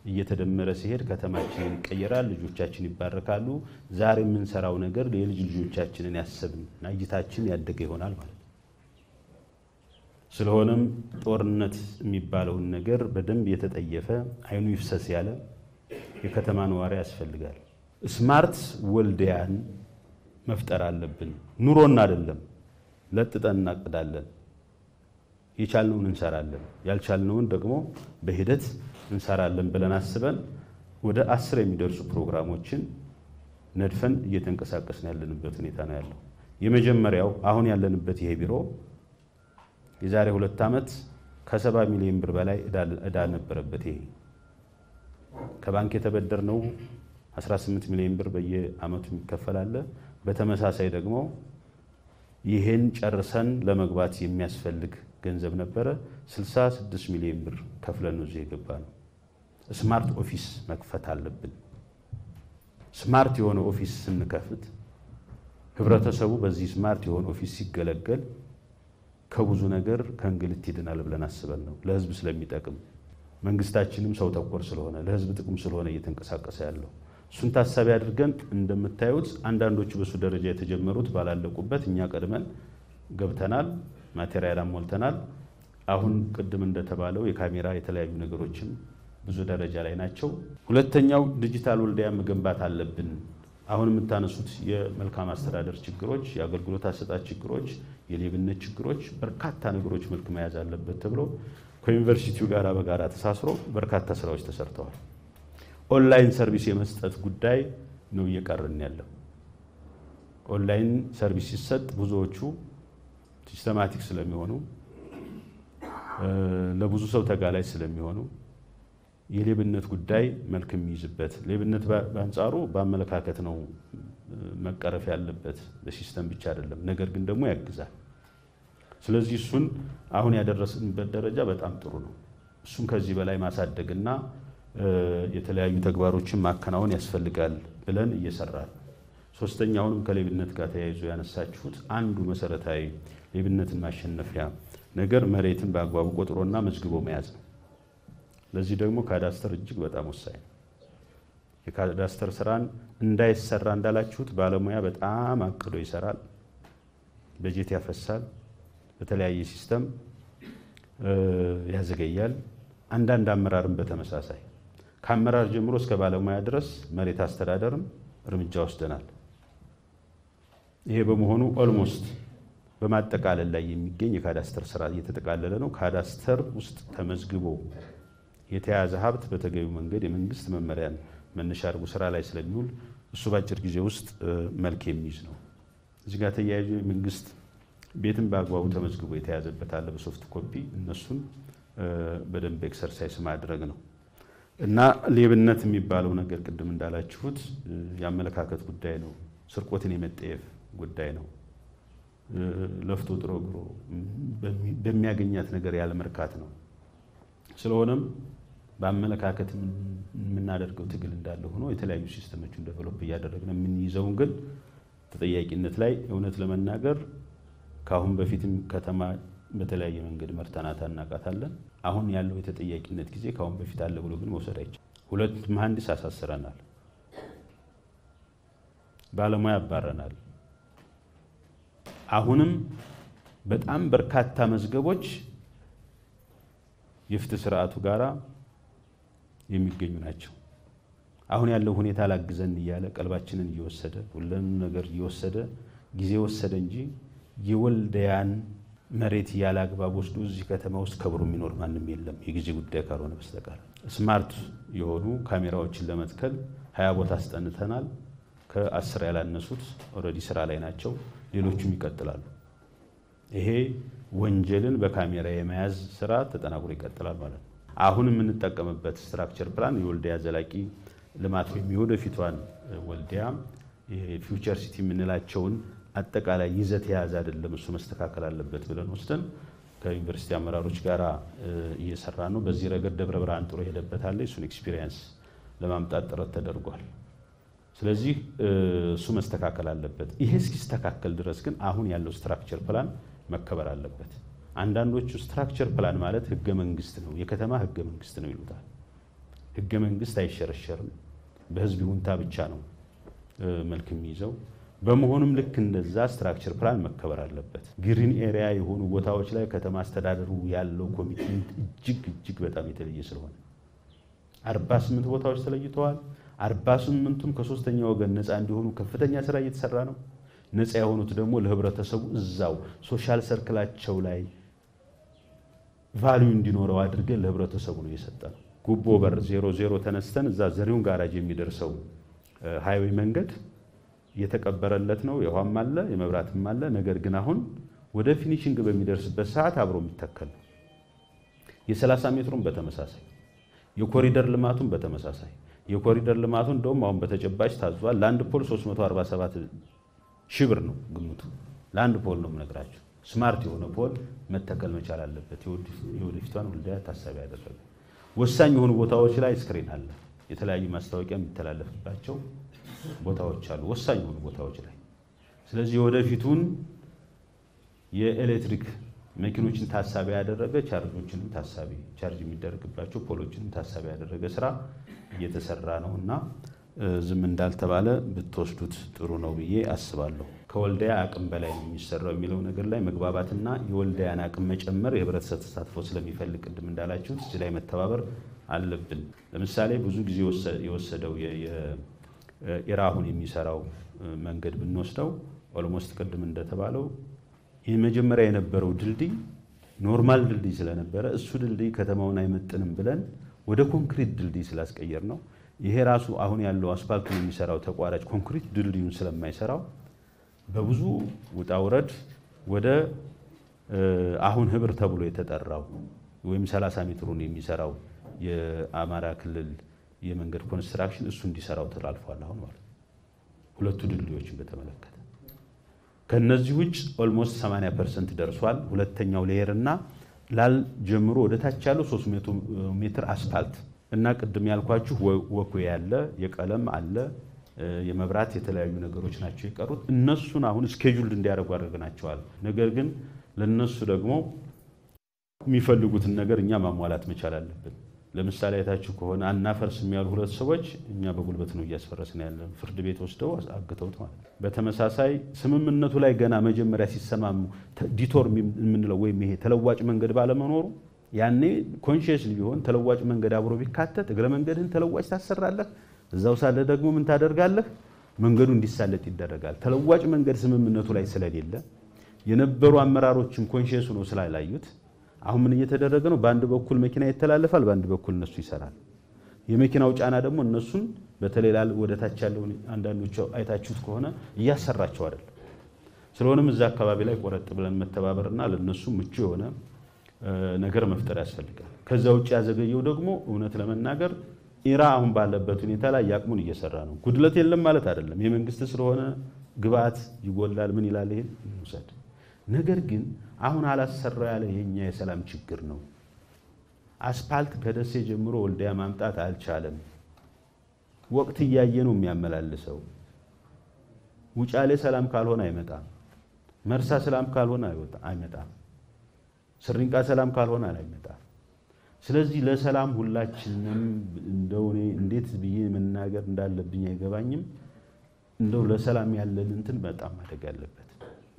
እየተደመረ ሲሄድ ከተማችንን ይቀየራል፣ ልጆቻችን ይባረካሉ። ዛሬ የምንሰራው ነገር የልጅ ልጆቻችንን ያሰብና እይታችን ያደገ ይሆናል ማለት ነው። ስለሆነም ጦርነት የሚባለውን ነገር በደንብ የተጠየፈ አይኑ ይፍሰስ ያለ የከተማ ነዋሪ ያስፈልጋል። ስማርት ወልዲያን መፍጠር አለብን። ኑሮና አይደለም ለጥጠን እናቅዳለን። የቻልነውን እንሰራለን፣ ያልቻልነውን ደግሞ በሂደት እንሰራለን ብለን አስበን ወደ 10 የሚደርሱ ፕሮግራሞችን ነድፈን እየተንቀሳቀስን ያለንበት ሁኔታ ነው ያለው። የመጀመሪያው አሁን ያለንበት ይሄ ቢሮ የዛሬ 2 ዓመት ከ70 ሚሊዮን ብር በላይ ዕዳ ነበረበት። ይሄ ከባንክ የተበደርነው 18 ሚሊዮን ብር በየአመቱ ይከፈላል። በተመሳሳይ ደግሞ ይሄን ጨርሰን ለመግባት የሚያስፈልግ ገንዘብ ነበረ። 66 ሚሊዮን ብር ከፍለን ነው እዚህ የገባነው። ስማርት ኦፊስ መክፈት አለብን። ስማርት የሆነ ኦፊስ ስንከፍት ህብረተሰቡ በዚህ ስማርት የሆነ ኦፊስ ሲገለገል ከብዙ ነገር ከእንግልት ይድናል ብለን አስበን ነው። ለህዝብ ስለሚጠቅም መንግስታችንም ሰው ተኮር ስለሆነ ለህዝብ ጥቅም ስለሆነ እየተንቀሳቀሰ ያለው እሱን ታሳቢ አድርገን እንደምታዩት አንዳንዶቹ በሱ ደረጃ የተጀመሩት ባላለቁበት እኛ ቀድመን ገብተናል። ማቴሪያል አሞልተናል። አሁን ቅድም እንደተባለው የካሜራ የተለያዩ ነገሮችን ብዙ ደረጃ ላይ ናቸው። ሁለተኛው ዲጂታል ወልዲያ መገንባት አለብን። አሁን የምታነሱት የመልካም አስተዳደር ችግሮች፣ የአገልግሎት አሰጣጥ ችግሮች፣ የሌብነት ችግሮች በርካታ ነገሮች መልክ መያዝ አለበት ተብሎ ከዩኒቨርሲቲው ጋር በጋራ ተሳስሮ በርካታ ስራዎች ተሰርተዋል። ኦንላይን ሰርቪስ የመስጠት ጉዳይ ነው እየቀረን ያለው። ኦንላይን ሰርቪስ ሲሰጥ ብዙዎቹ ሲስተማቲክ ስለሚሆኑ ለብዙ ሰው ተጋላጭ ስለሚሆኑ የሌብነት ጉዳይ መልክ የሚይዝበት ሌብነት በአንጻሩ በአመለካከት ነው መቀረፍ ያለበት በሲስተም ብቻ አይደለም። ነገር ግን ደግሞ ያግዛል። ስለዚህ እሱን አሁን ያደረስንበት ደረጃ በጣም ጥሩ ነው። እሱን ከዚህ በላይ ማሳደግና የተለያዩ ተግባሮችን ማከናወን ያስፈልጋል ብለን እየሰራን። ሶስተኛውንም ከሌብነት ጋር ተያይዞ ያነሳችሁት አንዱ መሰረታዊ ሌብነትን ማሸነፊያ ነገር መሬትን በአግባቡ ቆጥሮና መዝግቦ መያዝ ነው። ለዚህ ደግሞ ካዳስተር እጅግ በጣም ወሳኝ ነው። የካዳስተር ስራን እንዳይሰራ እንዳላችሁት ባለሙያ በጣም አቅዶ ይሰራል፣ በጀት ያፈሳል፣ በተለያየ ሲስተም ያዘገያል። አንዳንድ አመራርም በተመሳሳይ ከአመራር ጀምሮ እስከ ባለሙያ ድረስ መሬት አስተዳደርም እርምጃ ወስደናል። ይሄ በመሆኑ ኦልሞስት በማጠቃለል ላይ የሚገኝ የካዳስተር ስራ እየተጠቃለለ ነው። ካዳስተር ውስጥ ተመዝግቦ የተያዘ ሀብት በተገቢው መንገድ የመንግስት መመሪያን መነሻ አድርጎ ስራ ላይ ስለሚውል እሱ ባጭር ጊዜ ውስጥ መልክ የሚይዝ ነው። እዚህ ጋር ተያይዞ መንግስት ቤትን በአግባቡ ተመዝግቦ የተያዘበት አለ በሶፍት ኮፒ፣ እነሱን በደንብ ኤክሰርሳይዝ ማድረግ ነው እና ሌብነት የሚባለው ነገር ቅድም እንዳላችሁት የአመለካከት ጉዳይ ነው። ስርቆትን የመጠየፍ ጉዳይ ነው። ለፍቶ ጥሮ ግሮ በሚያገኛት ነገር ያለ መርካት ነው። ስለሆነም በአመለካከት የምናደርገው ትግል እንዳለ ሆኖ የተለያዩ ሲስተሞችን ዴቨሎፕ እያደረግን የምንይዘውን ግን ተጠያቂነት ላይ እውነት ለመናገር ከአሁን በፊትም ከተማ በተለያየ መንገድ መርተናታ እናቃታለን። አሁን ያለው የተጠያቂነት ጊዜ ከአሁን በፊት አለ ብሎ ግን መውሰድ አይቻልም። 2 መሐንዲስ አሳስረናል፣ ባለሙያ አባረናል። አሁንም በጣም በርካታ መዝገቦች የፍትህ ስርዓቱ ጋራ የሚገኙ ናቸው። አሁን ያለው ሁኔታ ላግዘን እያለ ቀልባችንን እየወሰደ ሁሉንም ነገር እየወሰደ ጊዜ ወሰደ እንጂ የወልዲያን መሬት ያለ አግባብ ወስዶ እዚህ ከተማ ውስጥ ከብሮ የሚኖር ማንም የለም የጊዜ ጉዳይ ካልሆነ በስተቀር። ስማርት የሆኑ ካሜራዎችን ለመትከል 20 ቦታ አስጠንተናል። ከ10 ያላነሱት ኦልሬዲ ስራ ላይ ናቸው። ሌሎቹም ይቀጥላሉ። ይሄ ወንጀልን በካሜራ የመያዝ ስራ ተጠናክሮ ይቀጥላል ማለት ነው። አሁን የምንጠቀምበት ስትራክቸር ፕላን የወልዲያ ዘላቂ ልማት ወይም የወደፊቷን ወልዲያ የፊውቸር ሲቲ የምንላቸውን አጠቃላይ ይዘት የያዘ አይደለም። እሱ መስተካከል አለበት ብለን ወስደን ከዩኒቨርሲቲ አመራሮች ጋር እየሰራ ነው። በዚህ ረገድ ደብረ ብርሃን ጥሩ ሄደበታል። እሱን ኤክስፒሪየንስ ለማምጣት ጥረት ተደርጓል። ስለዚህ እሱ መስተካከል አለበት። ይሄ እስኪስተካከል ድረስ ግን አሁን ያለው ስትራክቸር ፕላን መከበር አለበት። አንዳንዶቹ ስትራክቸር ፕላን ማለት ህገ መንግስት ነው፣ የከተማ ህገ መንግስት ነው ይሉታል። ህገ መንግስት አይሸረሸርም፣ በህዝብ ይሁንታ ብቻ ነው መልክ የሚይዘው። በመሆኑም ልክ እንደዛ ስትራክቸር ፕላን መከበር አለበት። ግሪን ኤሪያ የሆኑ ቦታዎች ላይ ከተማ አስተዳደሩ ያለው ኮሚትመንት እጅግ በጣም የተለየ ስለሆነ 48 ቦታዎች ተለይተዋል። 48ቱም ከሶስተኛ ወገን ነፃ እንዲሆኑ ከፍተኛ ስራ እየተሰራ ነው። ነፃ የሆኑት ደግሞ ለህብረተሰቡ እዛው ሶሻል ሰርክላቸው ላይ ቫልዩ እንዲኖረው አድርገን ለህብረተሰቡ ነው እየሰጠነው። ጉቦ በር 00 ተነስተን እዛ ዘሪውን ጋራጅ የሚደርሰው ሃይዌይ መንገድ እየተቀበረለት ነው። የውሃም አለ የመብራትም አለ። ነገር ግን አሁን ወደ ፊኒሺንግ በሚደርስበት ሰዓት አብሮ የሚተከል ነው። የ30 ሜትሩን በተመሳሳይ የኮሪደር ልማቱን በተመሳሳይ የኮሪደር ልማቱን እንደውም አሁን በተጨባጭ ታዟል። ለአንድ ፖል 347 ሺህ ብር ነው ግምቱ። ለአንድ ፖል ነው የምነግራችሁ። ስማርት የሆነ ፖል መተከል መቻል አለበት። የወደፊቷን ወልዲያ ታሳቢ ያደረገ ወሳኝ የሆኑ ቦታዎች ላይ ስክሪን አለ። የተለያዩ ማስታወቂያ የሚተላለፍባቸው ቦታዎች አሉ፣ ወሳኝ የሆኑ ቦታዎች ላይ። ስለዚህ የወደፊቱን የኤሌክትሪክ መኪኖችን ታሳቢ ያደረገ ቻርጆችንም ታሳቢ ቻርጅ የሚደረግባቸው ፖሎችንም ታሳቢ ያደረገ ስራ እየተሰራ ነውና ዝም እንዳልተባለ ብትወስዱት ጥሩ ነው ብዬ አስባለሁ። ከወልዲያ አቅም በላይ ነው የሚሰራው የሚለው ነገር ላይ መግባባትና የወልዲያን አቅም መጨመር የህብረተሰብ ተሳትፎ ስለሚፈልግ ቅድም እንዳላችሁት እዚህ ላይ መተባበር አለብን። ለምሳሌ ብዙ ጊዜ የወሰደው የኢራሁን የሚሰራው መንገድ ብንወስደው ኦልሞስት ቅድም እንደተባለው የመጀመሪያ የነበረው ድልድይ ኖርማል ድልድይ ስለነበረ እሱ ድልድይ ከተማውን አይመጥንም ብለን ወደ ኮንክሪት ድልድይ ስላስቀየር ነው። ይሄ ራሱ አሁን ያለው አስፋልቱን የሚሰራው ተቋራጭ ኮንክሪት ድልድዩን ስለማይሰራው በብዙ ውጣ ውረድ ወደ አሁን ህብር ተብሎ የተጠራው ወይም 30 ሜትሩን የሚሰራው የአማራ ክልል የመንገድ ኮንስትራክሽን እሱ እንዲሰራው ተላልፏል። አሁን ማለት ሁለቱ ድልድዮችን በተመለከተ ከነዚህ ውጭ ኦልሞስት 80% ደርሷል። ሁለተኛው ሌየር እና ላል ጀምሮ ወደ ታች ያለው 300 ሜትር አስፋልት እና ቅድም ያልኳችሁ ወኩ ያለ የቀለም አለ የመብራት የተለያዩ ነገሮች ናቸው የቀሩት። እነሱን አሁን ስኬጁልድ እንዲያደርጉ አድርገናቸዋል። ነገር ግን ለነሱ ደግሞ የሚፈልጉትን ነገር እኛ ማሟላት መቻል አለብን። ለምሳሌ አይታችሁ ከሆነ አናፈርስም ያሉ ሁለት ሰዎች እኛ በጉልበት ነው እያስፈረስን ያለን፣ ፍርድ ቤት ወስደው አግተውት ማለት ነው። በተመሳሳይ ስምምነቱ ላይ ገና መጀመሪያ ሲሰማሙ ዲቶር የምንለው ወይም ይሄ ተለዋጭ መንገድ ባለመኖሩ ያኔ ኮንሺየስሊ ቢሆን ተለዋጭ መንገድ አብሮ ቢካተት እግረ መንገድህን ተለዋጭ ታሰራለህ፣ እዛው ሳለ ደግሞ ምን ታደርጋለህ? መንገዱ እንዲሳለጥ ይደረጋል። ተለዋጭ መንገድ ስምምነቱ ላይ ስለሌለ የነበሩ አመራሮችም ኮንሺየስ ነው ስላላዩት አሁን ምን እየተደረገ ነው? በአንድ በኩል መኪና ይተላለፋል፣ በአንድ በኩል እነሱ ይሰራል። የመኪናው ጫና ደግሞ እነሱን በተለይ ወደ ታች ያለውን አንዳንዶቹ አይታችሁት ከሆነ እያሰራቸው አይደል። ስለሆነም እዛ አካባቢ ላይ ቆረጥ ብለን መተባበርና ለነሱ ምቹ የሆነ ነገር መፍጠር ያስፈልጋል። ከዛ ውጭ ያዘገየው ደግሞ እውነት ለመናገር ኢራ አሁን ባለበት ሁኔታ ላይ ያቅሙን እየሰራ ነው። ጉድለት የለም ማለት አይደለም። የመንግስት ስለሆነ ግብአት ይጎላል ምን ይላል ይሄን እንውሰድ። ነገር ግን አሁን አላሰራ ያለ የኛ የሰላም ችግር ነው። አስፋልት ከደሴ ጀምሮ ወልዲያ ማምጣት አልቻለም። ወቅት እያየ ነው የሚያመላልሰው። ውጫሌ ሰላም ካልሆነ አይመጣም። መርሳ ሰላም ካልሆነ አይመጣም። ስሪንቃ ሰላም ካልሆነ አይመጣም። ስለዚህ ለሰላም ሁላችንም እንደው እኔ እንዴት ብዬ መናገር እንዳለብኝ አይገባኝም። እንደው ለሰላም ያለን እንትን በጣም ማደግ አለበት።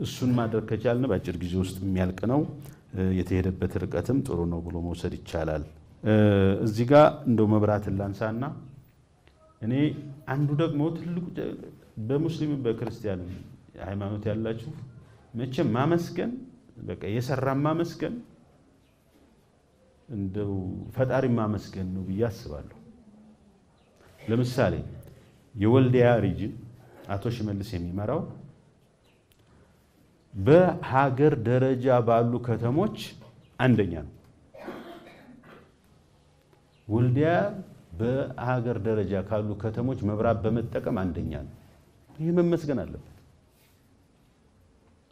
እሱን ማድረግ ከቻልን በአጭር ጊዜ ውስጥ የሚያልቅ ነው። የተሄደበት ርቀትም ጥሩ ነው ብሎ መውሰድ ይቻላል። እዚህ ጋር እንደው መብራትን ላንሳና እኔ አንዱ ደግሞ ትልቁ በሙስሊም በክርስቲያን ሃይማኖት ያላችሁ መቼም ማመስገን በቃ የሰራም ማመስገን እንደው ፈጣሪ ማመስገን ነው ብዬ አስባለሁ። ለምሳሌ የወልዲያ ሪጅን አቶ ሽመልስ የሚመራው በሀገር ደረጃ ባሉ ከተሞች አንደኛ ነው። ወልዲያ በሀገር ደረጃ ካሉ ከተሞች መብራት በመጠቀም አንደኛ ነው። ይሄ መመስገን አለበት፣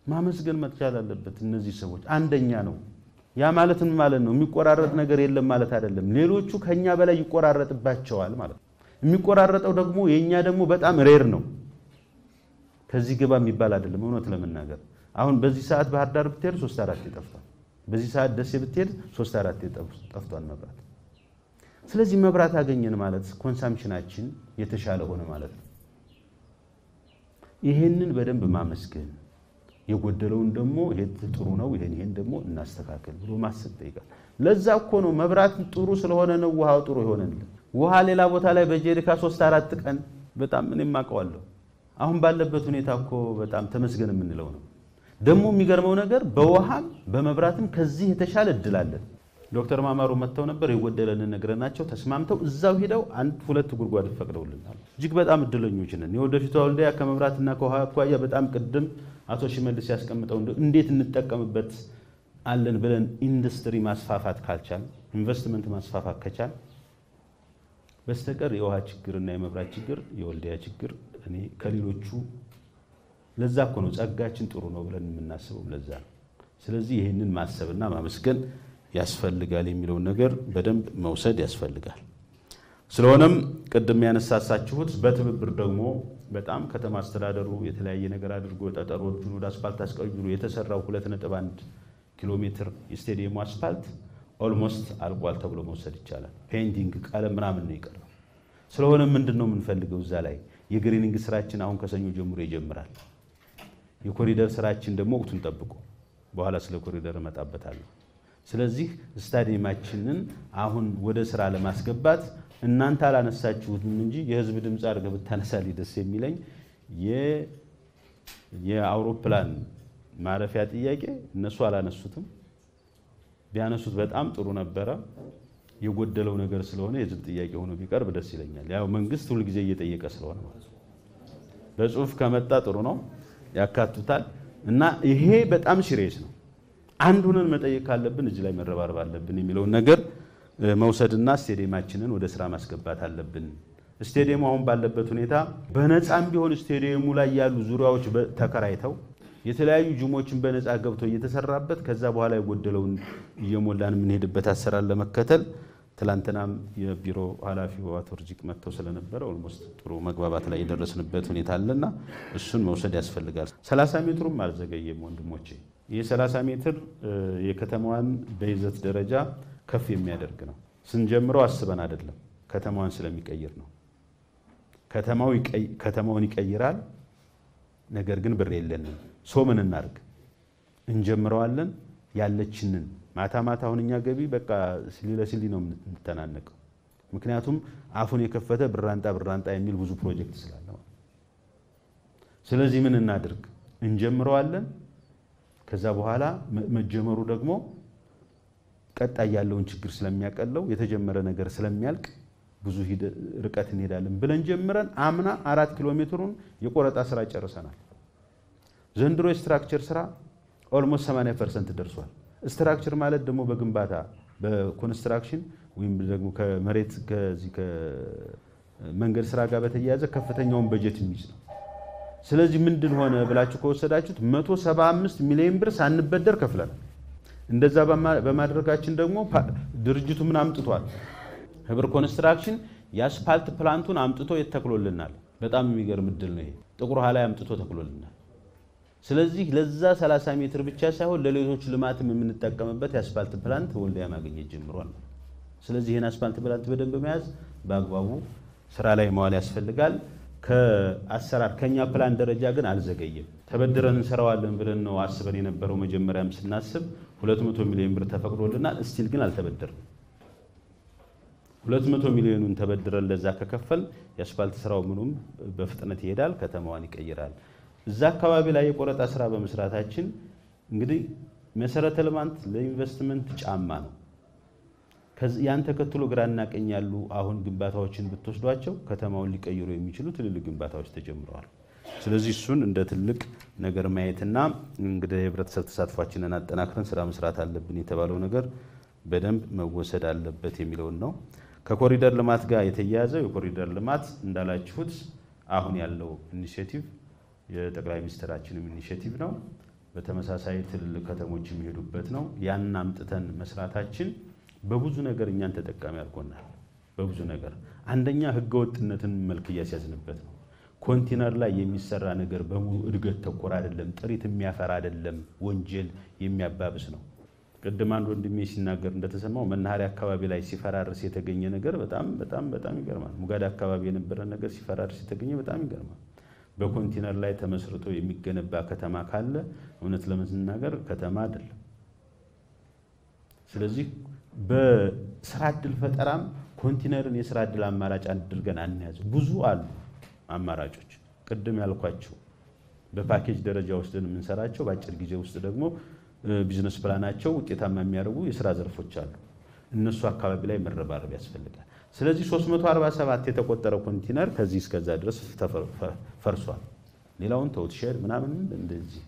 ማመስገን መቻል አለበት። እነዚህ ሰዎች አንደኛ ነው። ያ ማለት ምን ማለት ነው? የሚቆራረጥ ነገር የለም ማለት አይደለም። ሌሎቹ ከኛ በላይ ይቆራረጥባቸዋል ማለት ነው። የሚቆራረጠው ደግሞ የኛ ደግሞ በጣም ሬር ነው። ከዚህ ግባ የሚባል አይደለም። እውነት ለመናገር አሁን በዚህ ሰዓት ባህር ዳር ብትሄድ 3-4 ይጠፋል። በዚህ ሰዓት ደሴ ብትሄድ 3-4 ጠፍቷል መብራት። ስለዚህ መብራት አገኘን ማለት ኮንሳምፕሽናችን የተሻለ ሆነ ማለት ነው። ይሄንን በደንብ ማመስገን፣ የጎደለውን ደግሞ ይሄ ጥሩ ነው ይሄን ደግሞ እናስተካክል ብሎ ማሰብ ይጠይቃል። ለዛ እኮ ነው መብራት ጥሩ ስለሆነ ነው ውሃው ጥሩ ይሆነልን። ውሃ ሌላ ቦታ ላይ በጀሪካ 3-4 ቀን በጣም እኔም አውቀዋለሁ። አሁን ባለበት ሁኔታ እኮ በጣም ተመስገን የምንለው ነው። ደግሞ የሚገርመው ነገር በውሃም በመብራትም ከዚህ የተሻለ እድል አለን። ዶክተር ማማሩ መጥተው ነበር የጎደለንን ነግረናቸው ተስማምተው እዛው ሄደው 1-2 ጉድጓድ ፈቅደውልናል። እጅግ በጣም እድለኞች ነን። የወደፊቷ ወልዲያ ከመብራትና ከውሃ አኳያ በጣም ቅድም አቶ ሽመልስ ያስቀምጠው እንዴት እንጠቀምበት አለን ብለን ኢንዱስትሪ ማስፋፋት ካልቻል ኢንቨስትመንት ማስፋፋት ከቻል በስተቀር የውሃ ችግርና የመብራት ችግር የወልዲያ ችግር እኔ ከሌሎቹ ለዛ እኮ ነው ጸጋችን ጥሩ ነው ብለን የምናስበው ለዛ ነው። ስለዚህ ይሄንን ማሰብና ማመስገን ያስፈልጋል የሚለው ነገር በደንብ መውሰድ ያስፈልጋል። ስለሆነም ቅድም ያነሳሳችሁት በትብብር ደግሞ በጣም ከተማ አስተዳደሩ የተለያየ ነገር አድርጎ ጠጠሮቹን ወደ አስፋልት አስቀይሮ የተሰራው 2.1 ኪሎ ሜትር የስቴዲየሙ አስፋልት ኦልሞስት አልቋል ተብሎ መውሰድ ይቻላል። ፔንቲንግ ቀለም ምናምን ነው ይቀራል። ስለሆነ ምንድነው የምንፈልገው እዛ ላይ የግሪኒንግ ስራችን አሁን ከሰኞ ጀምሮ ይጀምራል። የኮሪደር ስራችን ደግሞ ወቅቱን ጠብቆ በኋላ ስለ ኮሪደር እመጣበታለሁ። ስለዚህ ስታዲየማችንን አሁን ወደ ስራ ለማስገባት እናንተ አላነሳችሁትም እንጂ የህዝብ ድምጽ አድርገህ ብታነሳልኝ ደስ የሚለኝ የአውሮፕላን ማረፊያ ጥያቄ እነሱ አላነሱትም። ቢያነሱት በጣም ጥሩ ነበረ። የጎደለው ነገር ስለሆነ የህዝብ ጥያቄ ሆኖ ቢቀርብ ደስ ይለኛል። ያው መንግስት ሁሉ ጊዜ እየጠየቀ ስለሆነ በጽሁፍ ከመጣ ጥሩ ነው ያካቱታል። እና ይሄ በጣም ሲሪየስ ነው። አንዱንን መጠየቅ ካለብን እዚህ ላይ መረባረብ አለብን የሚለው ነገር መውሰድና ስቴዲየማችንን ወደ ስራ ማስገባት አለብን። ስቴዲየሙ አሁን ባለበት ሁኔታ በነፃም ቢሆን ስቴዲየሙ ላይ ያሉ ዙሪያዎች ተከራይተው የተለያዩ ጅሞችን በነፃ ገብተው እየተሰራበት ከዛ በኋላ የጎደለውን እየሞላን የምንሄድበት አሰራር ለመከተል ትላንትናም የቢሮ ኃላፊው አቶ ርጂቅ መጥተው ስለነበረ ኦልሞስት ጥሩ መግባባት ላይ የደረስንበት ሁኔታ አለና እሱን መውሰድ ያስፈልጋል። 30 ሜትሩም አልዘገየም ወንድሞቼ። ይህ 30 ሜትር የከተማዋን በይዘት ደረጃ ከፍ የሚያደርግ ነው። ስንጀምረው አስበን አይደለም፣ ከተማዋን ስለሚቀይር ነው። ከተማውን ይቀይራል። ነገር ግን ብር የለንም። ምን እናርግ? እንጀምረዋለን። ያለችንን ማታ አሁን እኛ ገቢ በቃ ሲሊ ነው የምንተናነቀው። ምክንያቱም አፉን የከፈተ ብራንጣ የሚል ብዙ ፕሮጀክት ስላለ። ስለዚህ ምን እናድርግ? እንጀምረዋለን። ከዛ በኋላ መጀመሩ ደግሞ ቀጣይ ያለውን ችግር ስለሚያቀለው የተጀመረ ነገር ስለሚያልቅ ብዙ ርቀት እንሄዳለን ብለን ጀምረን አምና 4 ኪሎ ሜትሩን የቆረጣ ስራ ጨርሰናል። ዘንድሮ የስትራክቸር ስራ ኦልሞስት 80% ደርሷል። ስትራክቸር ማለት ደግሞ በግንባታ በኮንስትራክሽን ወይም ደግሞ ከመሬት ከዚህ ከመንገድ ስራ ጋር በተያያዘ ከፍተኛውን በጀት የሚይዝ ነው። ስለዚህ ምንድን ሆነ ብላችሁ ከወሰዳችሁት 175 ሚሊዮን ብር ሳንበደር ከፍለናል። እንደዛ በማድረጋችን ደግሞ ድርጅቱ ምን አምጥቷል? ህብር ኮንስትራክሽን የአስፋልት ፕላንቱን አምጥቶ የተክሎልናል። በጣም የሚገርም እድል ነው ይሄ። ጥቁር ውሃ ላይ አምጥቶ ተክሎልናል። ስለዚህ ለዛ 30 ሜትር ብቻ ሳይሆን ለሌሎች ልማትም የምንጠቀምበት የአስፋልት ፕላንት ወልዲያ ማግኘት ጀምሯል። ስለዚህ ይሄን አስፋልት ፕላንት በደንብ መያዝ በአግባቡ ስራ ላይ መዋል ያስፈልጋል። ከአሰራር ከኛ ፕላን ደረጃ ግን አልዘገየም። ተበድረን እንሰራዋለን ብለን ነው አስበን የነበረው። መጀመሪያም ስናስብ 200 ሚሊዮን ብር ተፈቅዶልናል። እስቲል ግን አልተበደርንም። 200 ሚሊዮኑን ተበድረን ለዛ ከከፈል የአስፋልት ስራው ምኑም በፍጥነት ይሄዳል፣ ከተማዋን ይቀይራል። እዛ አካባቢ ላይ የቆረጣ ስራ በመስራታችን እንግዲህ መሰረተ ልማት ለኢንቨስትመንት ጫማ ነው። ያን ተከትሎ ግራና ቀኝ ያሉ አሁን ግንባታዎችን ብትወስዷቸው ከተማውን ሊቀይሩ የሚችሉ ትልልቅ ግንባታዎች ተጀምረዋል። ስለዚህ እሱን እንደ ትልቅ ነገር ማየትና እንግዲህ የህብረተሰብ ተሳትፏችንን አጠናክረን ስራ መስራት አለብን የተባለው ነገር በደንብ መወሰድ አለበት የሚለውን ነው። ከኮሪደር ልማት ጋር የተያያዘው የኮሪደር ልማት እንዳላችሁት አሁን ያለው ኢኒሼቲቭ የጠቅላይ ሚኒስትራችንም ኢኒሼቲቭ ነው። በተመሳሳይ ትልልቅ ከተሞች የሚሄዱበት ነው። ያን አምጥተን መስራታችን በብዙ ነገር እኛን ተጠቃሚ አድርጎናል። በብዙ ነገር አንደኛ ህገወጥነትን መልክ እያስያዝንበት ነው። ኮንቴነር ላይ የሚሰራ ነገር በሙሉ እድገት ተኮር አይደለም፣ ጥሪት የሚያፈራ አይደለም፣ ወንጀል የሚያባብስ ነው። ቅድም አንድ ወንድሜ ሲናገር እንደተሰማው መናኸሪያ አካባቢ ላይ ሲፈራርስ የተገኘ ነገር በጣም ይገርማል። ሙጋዳ አካባቢ የነበረ ነገር ሲፈራርስ የተገኘ በጣም ይገርማል። በኮንቴነር ላይ ተመስርቶ የሚገነባ ከተማ ካለ እውነት ለመናገር ከተማ አይደለም። ስለዚህ በስራ ዕድል ፈጠራም ኮንቲነርን የስራ ዕድል አማራጭ አድርገን አንያዝ። ብዙ አሉ አማራጮች። ቅድም ያልኳቸው በፓኬጅ ደረጃ ወስደን የምንሰራቸው በአጭር ጊዜ ውስጥ ደግሞ ቢዝነስ ፕላናቸው ውጤታማ የሚያደርጉ የስራ ዘርፎች አሉ። እነሱ አካባቢ ላይ መረባረብ ያስፈልጋል። ስለዚህ 347 የተቆጠረው ኮንቲነር ከዚህ እስከዛ ድረስ ፈርሷል። ሌላውን ተውት፣ ሼድ ምናምን እንደዚህ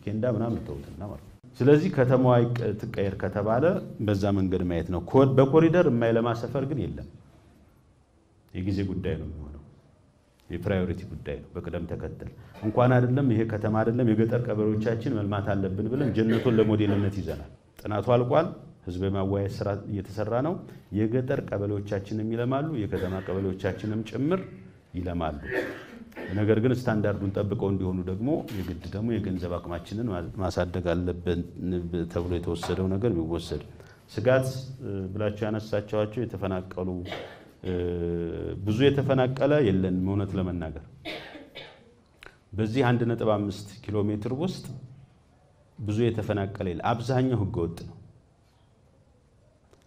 ኬንዳ ምናምን ተውትና ማለት ነው። ስለዚህ ከተማዋ ትቀየር ከተባለ በዛ መንገድ ማየት ነው። በኮሪደር የማይለማ ሰፈር ግን የለም። የጊዜ ጉዳይ ነው የሚሆነው፣ የፕራዮሪቲ ጉዳይ ነው። በቅደም ተከተል እንኳን አይደለም ይሄ ከተማ አይደለም የገጠር ቀበሌዎቻችን መልማት አለብን ብለን ጀነቱን ለሞዴልነት ይዘናል። ጥናቱ አልቋል። ህዝብ የማወያየት ስራ እየተሰራ ነው። የገጠር ቀበሌዎቻችንም ይለማሉ፣ የከተማ ቀበሌዎቻችንም ጭምር ይለማሉ። ነገር ግን ስታንዳርዱን ጠብቀው እንዲሆኑ ደግሞ የግድ ደግሞ የገንዘብ አቅማችንን ማሳደግ አለብን ተብሎ የተወሰደው ነገር ቢወሰድ። ስጋት ብላችሁ ያነሳቸዋቸው የተፈናቀሉ ብዙ የተፈናቀለ የለን። እውነት ለመናገር በዚህ 1.5 ኪሎ ሜትር ውስጥ ብዙ የተፈናቀለ የለ። አብዛኛው ህገወጥ ነው።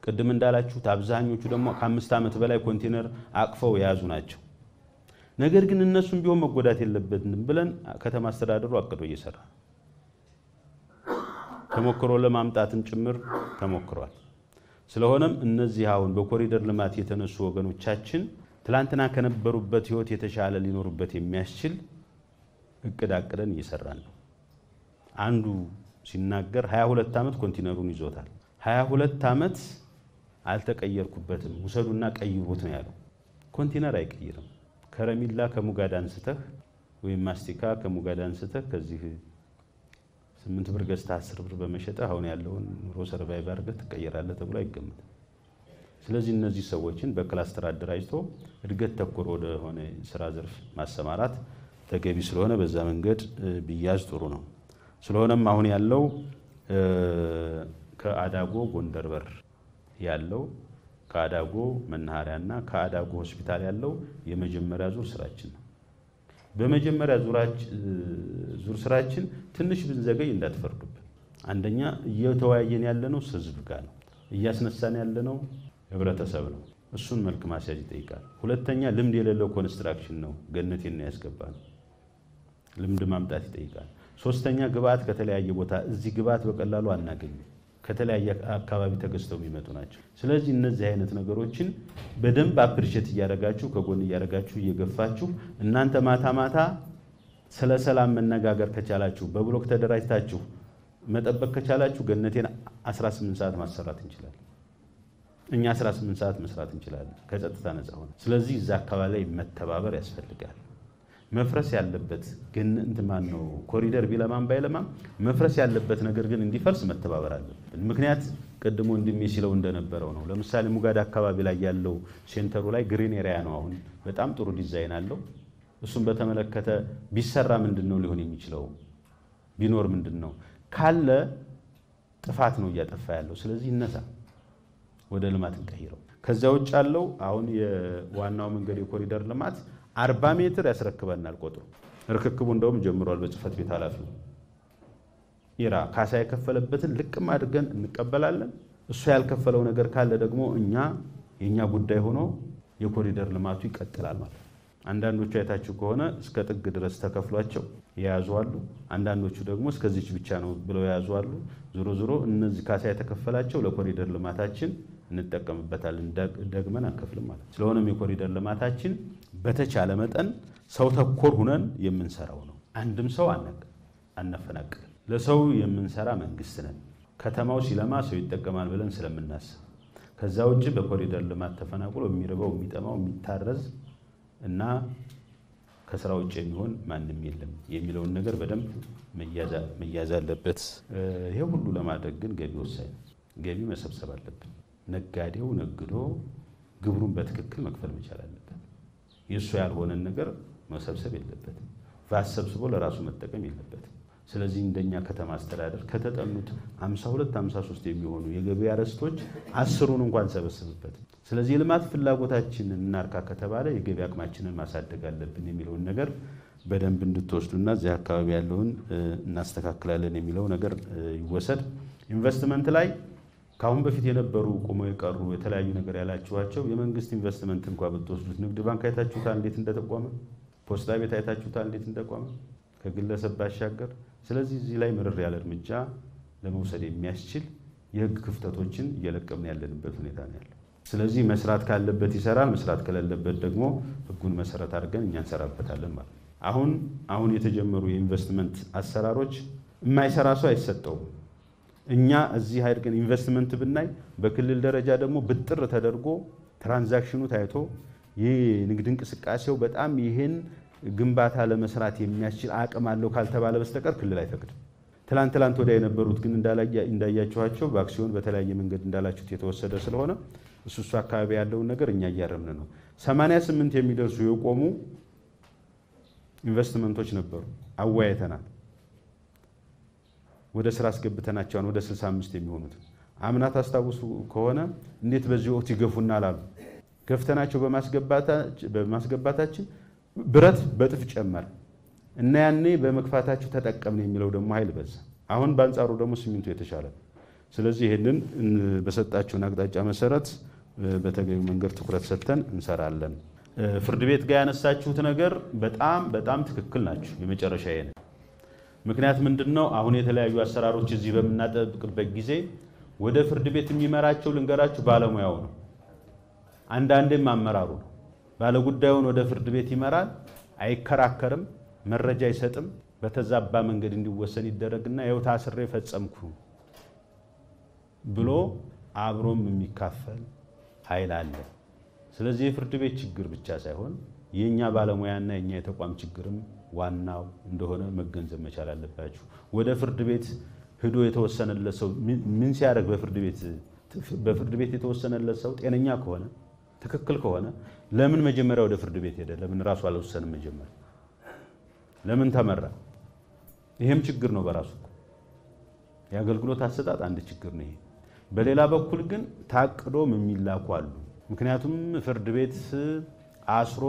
ቅድም እንዳላችሁት አብዛኞቹ ደግሞ ከ5 ዓመት በላይ ኮንቴነር አቅፈው የያዙ ናቸው። ነገር ግን እነሱም ቢሆን መጎዳት የለበትም ብለን ከተማ አስተዳደሩ አቅዶ እየሰራ ተሞክሮ ለማምጣትም ጭምር ተሞክሯል። ስለሆነም እነዚህ አሁን በኮሪደር ልማት የተነሱ ወገኖቻችን ትላንትና ከነበሩበት ህይወት የተሻለ ሊኖሩበት የሚያስችል እቅድ አቅደን እየሰራን ነው። አንዱ ሲናገር 22 ዓመት ኮንቲነሩን ይዞታል። 22 ዓመት አልተቀየርኩበትም፣ ውሰዱና ቀይሩት ነው ያለው። ኮንቲነር አይቀይርም። ከረሚላ ከሙጋድ አንስተህ ወይም ማስቲካ ከሙጋድ አንስተህ ከዚህ 8 ብር ገዝተህ 10 ብር በመሸጠህ አሁን ያለውን ኑሮ ሰርቫይቭ አድርገህ ትቀየራለህ ተብሎ አይገመትም። ስለዚህ እነዚህ ሰዎችን በክላስተር አደራጅቶ እድገት ተኮር ወደ ሆነ ስራ ዘርፍ ማሰማራት ተገቢ ስለሆነ በዛ መንገድ ቢያዝ ጥሩ ነው። ስለሆነም አሁን ያለው ከአዳጎ ጎንደር በር ያለው ከአዳጎ መናኸሪያና ከአዳጎ ሆስፒታል ያለው የመጀመሪያ ዙር ስራችን ነው። በመጀመሪያ ዙር ስራችን ትንሽ ብንዘገይ እንዳትፈርዱብን። አንደኛ እየተወያየን ያለነው ህዝብ ጋር ነው፣ እያስነሳን ያለነው ህብረተሰብ ነው። እሱን መልክ ማስያዝ ይጠይቃል። ሁለተኛ ልምድ የሌለው ኮንስትራክሽን ነው፣ ገነቴን ነው ያስገባነው። ልምድ ማምጣት ይጠይቃል። ሶስተኛ ግብአት ከተለያየ ቦታ፣ እዚህ ግብአት በቀላሉ አናገኝም። ከተለያየ አካባቢ ተገዝተው የሚመጡ ናቸው። ስለዚህ እነዚህ አይነት ነገሮችን በደንብ አፕሪሼት እያደረጋችሁ ከጎን እያደረጋችሁ እየገፋችሁ እናንተ ማታ ማታ ስለ ሰላም መነጋገር ከቻላችሁ በብሎክ ተደራጅታችሁ መጠበቅ ከቻላችሁ ገነቴን 18 ሰዓት ማሰራት እንችላለን። እኛ 18 ሰዓት መስራት እንችላለን ከጸጥታ ነፃ ሆነ። ስለዚህ እዛ አካባቢ ላይ መተባበር ያስፈልጋል። መፍረስ ያለበት ግን እንትማን ነው ኮሪደር ቢለማም ባይለማም መፍረስ ያለበት ነገር ግን እንዲፈርስ መተባበር አለብን። ምክንያት ቀድሞ እንደሚሲለው እንደነበረው ነው። ለምሳሌ ሙጋድ አካባቢ ላይ ያለው ሴንተሩ ላይ ግሪን ኤሪያ ነው። አሁን በጣም ጥሩ ዲዛይን አለው። እሱን በተመለከተ ቢሰራ ምንድነው ሊሆን የሚችለው? ቢኖር ምንድነው ካለ ጥፋት ነው እያጠፋ ያለው። ስለዚህ እነሳ ወደ ልማት እንቀይረው። ከዛ ውጭ ያለው አሁን የዋናው መንገድ የኮሪደር ልማት 40 ሜትር ያስረክበናል። ቆጥሩ ርክክቡ እንደውም ጀምሯል። በጽህፈት ቤት ኃላፊው ኢራ ካሳ የከፈለበትን ልቅም አድርገን እንቀበላለን። እሱ ያልከፈለው ነገር ካለ ደግሞ የኛ ጉዳይ ሆኖ የኮሪደር ልማቱ ይቀጥላል ማለት ነው። አንዳንዶቹ አይታችሁ ከሆነ እስከ ጥግ ድረስ ተከፍሏቸው የያዙ አሉ። አንዳንዶቹ ደግሞ እስከዚች ብቻ ነው ብለው የያዙ አሉ። ዞሮ እነዚህ ካሳ የተከፈላቸው ለኮሪደር ልማታችን እንጠቀምበታለን፣ ደግመን አንከፍልም ማለት ነው። ስለሆነም የኮሪደር ልማታችን በተቻለ መጠን ሰው ተኮር ሁነን የምንሰራው ነው። አንድም ሰው አነፈናቅል። ለሰው የምንሰራ መንግስት ነን። ከተማው ሲለማ ሰው ይጠቀማል ብለን ስለምናስብ ከዛ ውጭ በኮሪደር ልማት ተፈናቅሎ የሚርበው የሚጠማው የሚታረዝ እና ከስራ ውጭ የሚሆን ማንም የለም የሚለውን ነገር በደንብ መያዝ አለበት። ይሄ ሁሉ ለማድረግ ግን ገቢ ወሳኝ ነው። ገቢ መሰብሰብ አለብን። ነጋዴው ነግዶ ግብሩን በትክክል መክፈል መቻል አለበት። የእሱ ያልሆነን ነገር መሰብሰብ የለበትም። ቫት ሰብስቦ ለራሱ መጠቀም የለበትም። ስለዚህ እንደኛ ከተማ አስተዳደር ከተጠኑት 52 53 የሚሆኑ የገበያ ርዕሶች 10ሩን እንኳን ሰበስብበት። ስለዚህ የልማት ፍላጎታችንን እናርካ ከተባለ የገበያ አቅማችንን ማሳደግ አለብን የሚለውን ነገር በደንብ እንድትወስዱና እዚህ አካባቢ ያለውን እናስተካክላለን የሚለው ነገር ይወሰድ። ኢንቨስትመንት ላይ ካሁን በፊት የነበሩ ቆመው የቀሩ የተለያዩ ነገር ያላችኋቸው የመንግስት ኢንቨስትመንት እንኳን ብትወስዱት ንግድ ባንክ አይታችሁታል እንዴት እንደተቋመ፣ ፖስታ ቤት አይታችሁታል እንዴት እንደቋመ ከግለሰብ ባሻገር። ስለዚህ እዚህ ላይ ምርር ያለ እርምጃ ለመውሰድ የሚያስችል የህግ ክፍተቶችን እየለቀምን ያለንበት ሁኔታ ነው ያለው። ስለዚህ መስራት ካለበት ይሰራል፣ መስራት ከሌለበት ደግሞ ህጉን መሰረት አድርገን እኛ እንሰራበታለን ማለት ነው። አሁን የተጀመሩ የኢንቨስትመንት አሰራሮች የማይሰራ ሰው አይሰጠውም። እኛ እዚህ አድርገን ኢንቨስትመንት ብናይ በክልል ደረጃ ደግሞ ብጥር ተደርጎ ትራንዛክሽኑ ታይቶ የንግድ እንቅስቃሴው በጣም ይሄን ግንባታ ለመስራት የሚያስችል አቅም አለው ካልተባለ በስተቀር ክልል አይፈቅድም። ትላንት ወዲያ የነበሩት ግን እንዳያችኋቸው በአክሲዮን በተለያየ መንገድ እንዳላችሁት የተወሰደ ስለሆነ እሱ አካባቢ ያለውን ነገር እኛ እያረምን ነው። 88 የሚደርሱ የቆሙ ኢንቨስትመንቶች ነበሩ፣ አዋይተናል። ወደ ስራ አስገብተናቸዋል። ወደ 65 የሚሆኑት አምናት አስታውሱ ከሆነ እንዴት በዚህ ወቅት ይገፉናል አሉ። ገፍተናቸው በማስገባታችን ብረት በጥፍ ጨመረ እና ያኔ በመክፋታቸው ተጠቀምን የሚለው ደግሞ ኃይል በዛ። አሁን በአንጻሩ ደግሞ ሲሚንቶ የተሻለ። ስለዚህ ይሄንን በሰጣችሁን አቅጣጫ መሰረት በተገቢው መንገድ ትኩረት ሰጥተን እንሰራለን። ፍርድ ቤት ጋር ያነሳችሁት ነገር በጣም ትክክል ናችሁ። የመጨረሻ ይሄ ምክንያት ምንድነው? አሁን የተለያዩ አሰራሮች እዚህ በመናጠብቅበት ጊዜ ወደ ፍርድ ቤት የሚመራቸው ልንገራችሁ ባለሙያው ነው፣ አንዳንዴም አመራሩ ነው። ባለጉዳዩን ወደ ፍርድ ቤት ይመራል፣ አይከራከርም፣ መረጃ አይሰጥም። በተዛባ መንገድ እንዲወሰን ይደረግና ይኸው ታስሬ ፈጸምኩ ብሎ አብሮም የሚካፈል ኃይል አለ። ስለዚህ የፍርድ ቤት ችግር ብቻ ሳይሆን የኛ ባለሙያና የኛ የተቋም ችግርም ዋናው እንደሆነ መገንዘብ መቻል አለባችሁ። ወደ ፍርድ ቤት ሄዶ የተወሰነለት ሰው ምን ሲያደርግ በፍርድ ቤት የተወሰነለት ሰው ጤነኛ ከሆነ ትክክል ከሆነ ለምን መጀመሪያ ወደ ፍርድ ቤት ሄደ? ለምን ራሱ አልወሰንም? መጀመሪያ ለምን ተመራ? ይሄም ችግር ነው በራሱ። የአገልግሎት አሰጣጥ አንድ ችግር ነው ይሄ። በሌላ በኩል ግን ታቅዶም የሚላኩ አሉ። ምክንያቱም ፍርድ ቤት አስሮ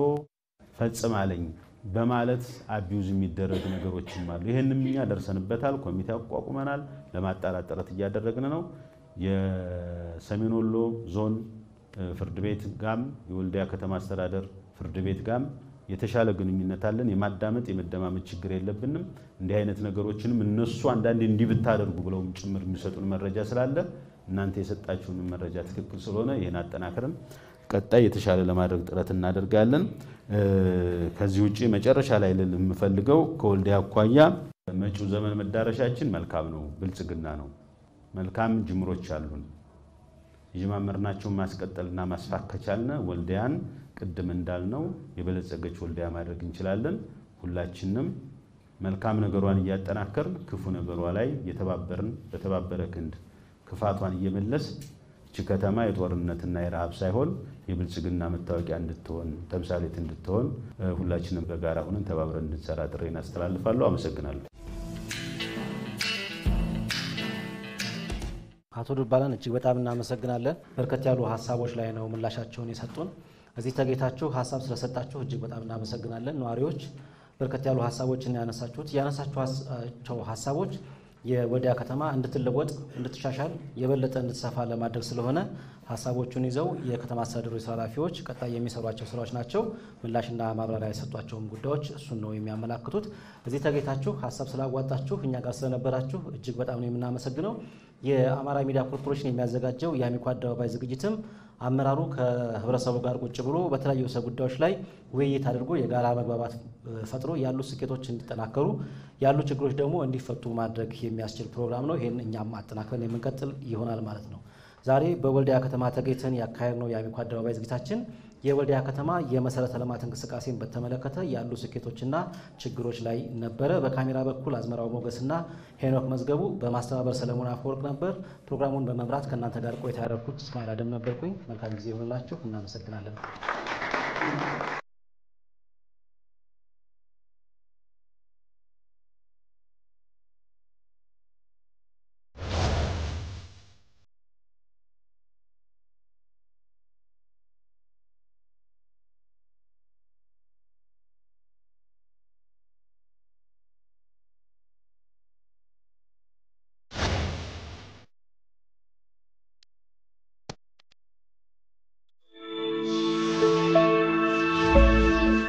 ፈጽማለኝ በማለት አቢዩዝ የሚደረግ ነገሮችም አሉ። ይሄንም እኛ ደርሰንበታል፣ ኮሚቴ አቋቁመናል፣ ለማጣራት ጥረት እያደረግን ነው። የሰሜን ወሎ ዞን ፍርድ ቤት ጋም የወልዲያ ከተማ አስተዳደር ፍርድ ቤት ጋም የተሻለ ግንኙነት አለን። የማዳመጥ የመደማመጥ ችግር የለብንም። እንዲህ አይነት ነገሮችንም እነሱ አንዳንዴ እንዲህ ብታደርጉ ብለውም ጭምር የሚሰጡን መረጃ ስላለ እናንተ የሰጣችሁን መረጃ ትክክል ስለሆነ ይሄን አጠናክረን ቀጣይ የተሻለ ለማድረግ ጥረት እናደርጋለን። ከዚህ ውጪ መጨረሻ ላይ ልል የምፈልገው ከወልዲያ አኳያ መጪው ዘመን መዳረሻችን መልካም ነው፣ ብልጽግና ነው። መልካም ጅምሮች አሉን። የጀማመርናቸውን ማስቀጠልና ማስፋት ከቻልን ወልዲያን ቅድም እንዳልነው የበለጸገች ወልዲያ ማድረግ እንችላለን። ሁላችንም መልካም ነገሯን እያጠናከርን ክፉ ነገሯ ላይ የተባበርን በተባበረ ክንድ ክፋቷን እየመለስ እቺ ከተማ የጦርነትና የረሃብ ሳይሆን የብልጽግና መታወቂያ እንድትሆን ተምሳሌት እንድትሆን ሁላችንም በጋራ ሆነን ተባብረን እንድንሰራ ጥሬን አስተላልፋለሁ። አመሰግናለሁ። አቶ ዱባለን እጅግ በጣም እናመሰግናለን። በርከት ያሉ ሀሳቦች ላይ ነው ምላሻቸውን የሰጡን። እዚህ ተገኝታችሁ ሀሳብ ስለሰጣችሁ እጅግ በጣም እናመሰግናለን። ነዋሪዎች በርከት ያሉ ሀሳቦችን ያነሳችኋቸው ሀሳቦች የወልዲያ ከተማ እንድትለወጥ እንድትሻሻል የበለጠ እንድትሰፋ ለማድረግ ስለሆነ ሀሳቦቹን ይዘው የከተማ አስተዳደሩ ኃላፊዎች ቀጣይ የሚሰሯቸው ስራዎች ናቸው። ምላሽና ማብራሪያ የሰጧቸውም ጉዳዮች እሱን ነው የሚያመላክቱት። እዚህ ተገኝታችሁ ሀሳብ ስላዋጣችሁ እኛ ጋር ስለነበራችሁ እጅግ በጣም ነው የምናመሰግነው። የአማራ ሚዲያ ኮርፖሬሽን የሚያዘጋጀው የአሚኮ አደባባይ ዝግጅትም አመራሩ ከህብረተሰቡ ጋር ቁጭ ብሎ በተለያዩ ርዕሰ ጉዳዮች ላይ ውይይት አድርጎ የጋራ መግባባት ፈጥሮ ያሉ ስኬቶች እንዲጠናከሩ ያሉ ችግሮች ደግሞ እንዲፈቱ ማድረግ የሚያስችል ፕሮግራም ነው። ይሄን እኛም አጠናክረን የምንቀጥል ይሆናል ማለት ነው። ዛሬ በወልዲያ ከተማ ተገኝተን ያካሄድነው የአሚኮ አደባባይ ዝግጅታችን የወልዲያ ከተማ የመሰረተ ልማት እንቅስቃሴን በተመለከተ ያሉ ስኬቶችና ችግሮች ላይ ነበረ። በካሜራ በኩል አዝመራው ሞገስና ሄኖክ መዝገቡ፣ በማስተባበር ሰለሞን አፈወርቅ ነበር። ፕሮግራሙን በመምራት ከእናንተ ጋር ቆይታ ያደረኩት እስማኤል አደም ነበርኩኝ። መልካም ጊዜ ይሆንላችሁ። እናመሰግናለን።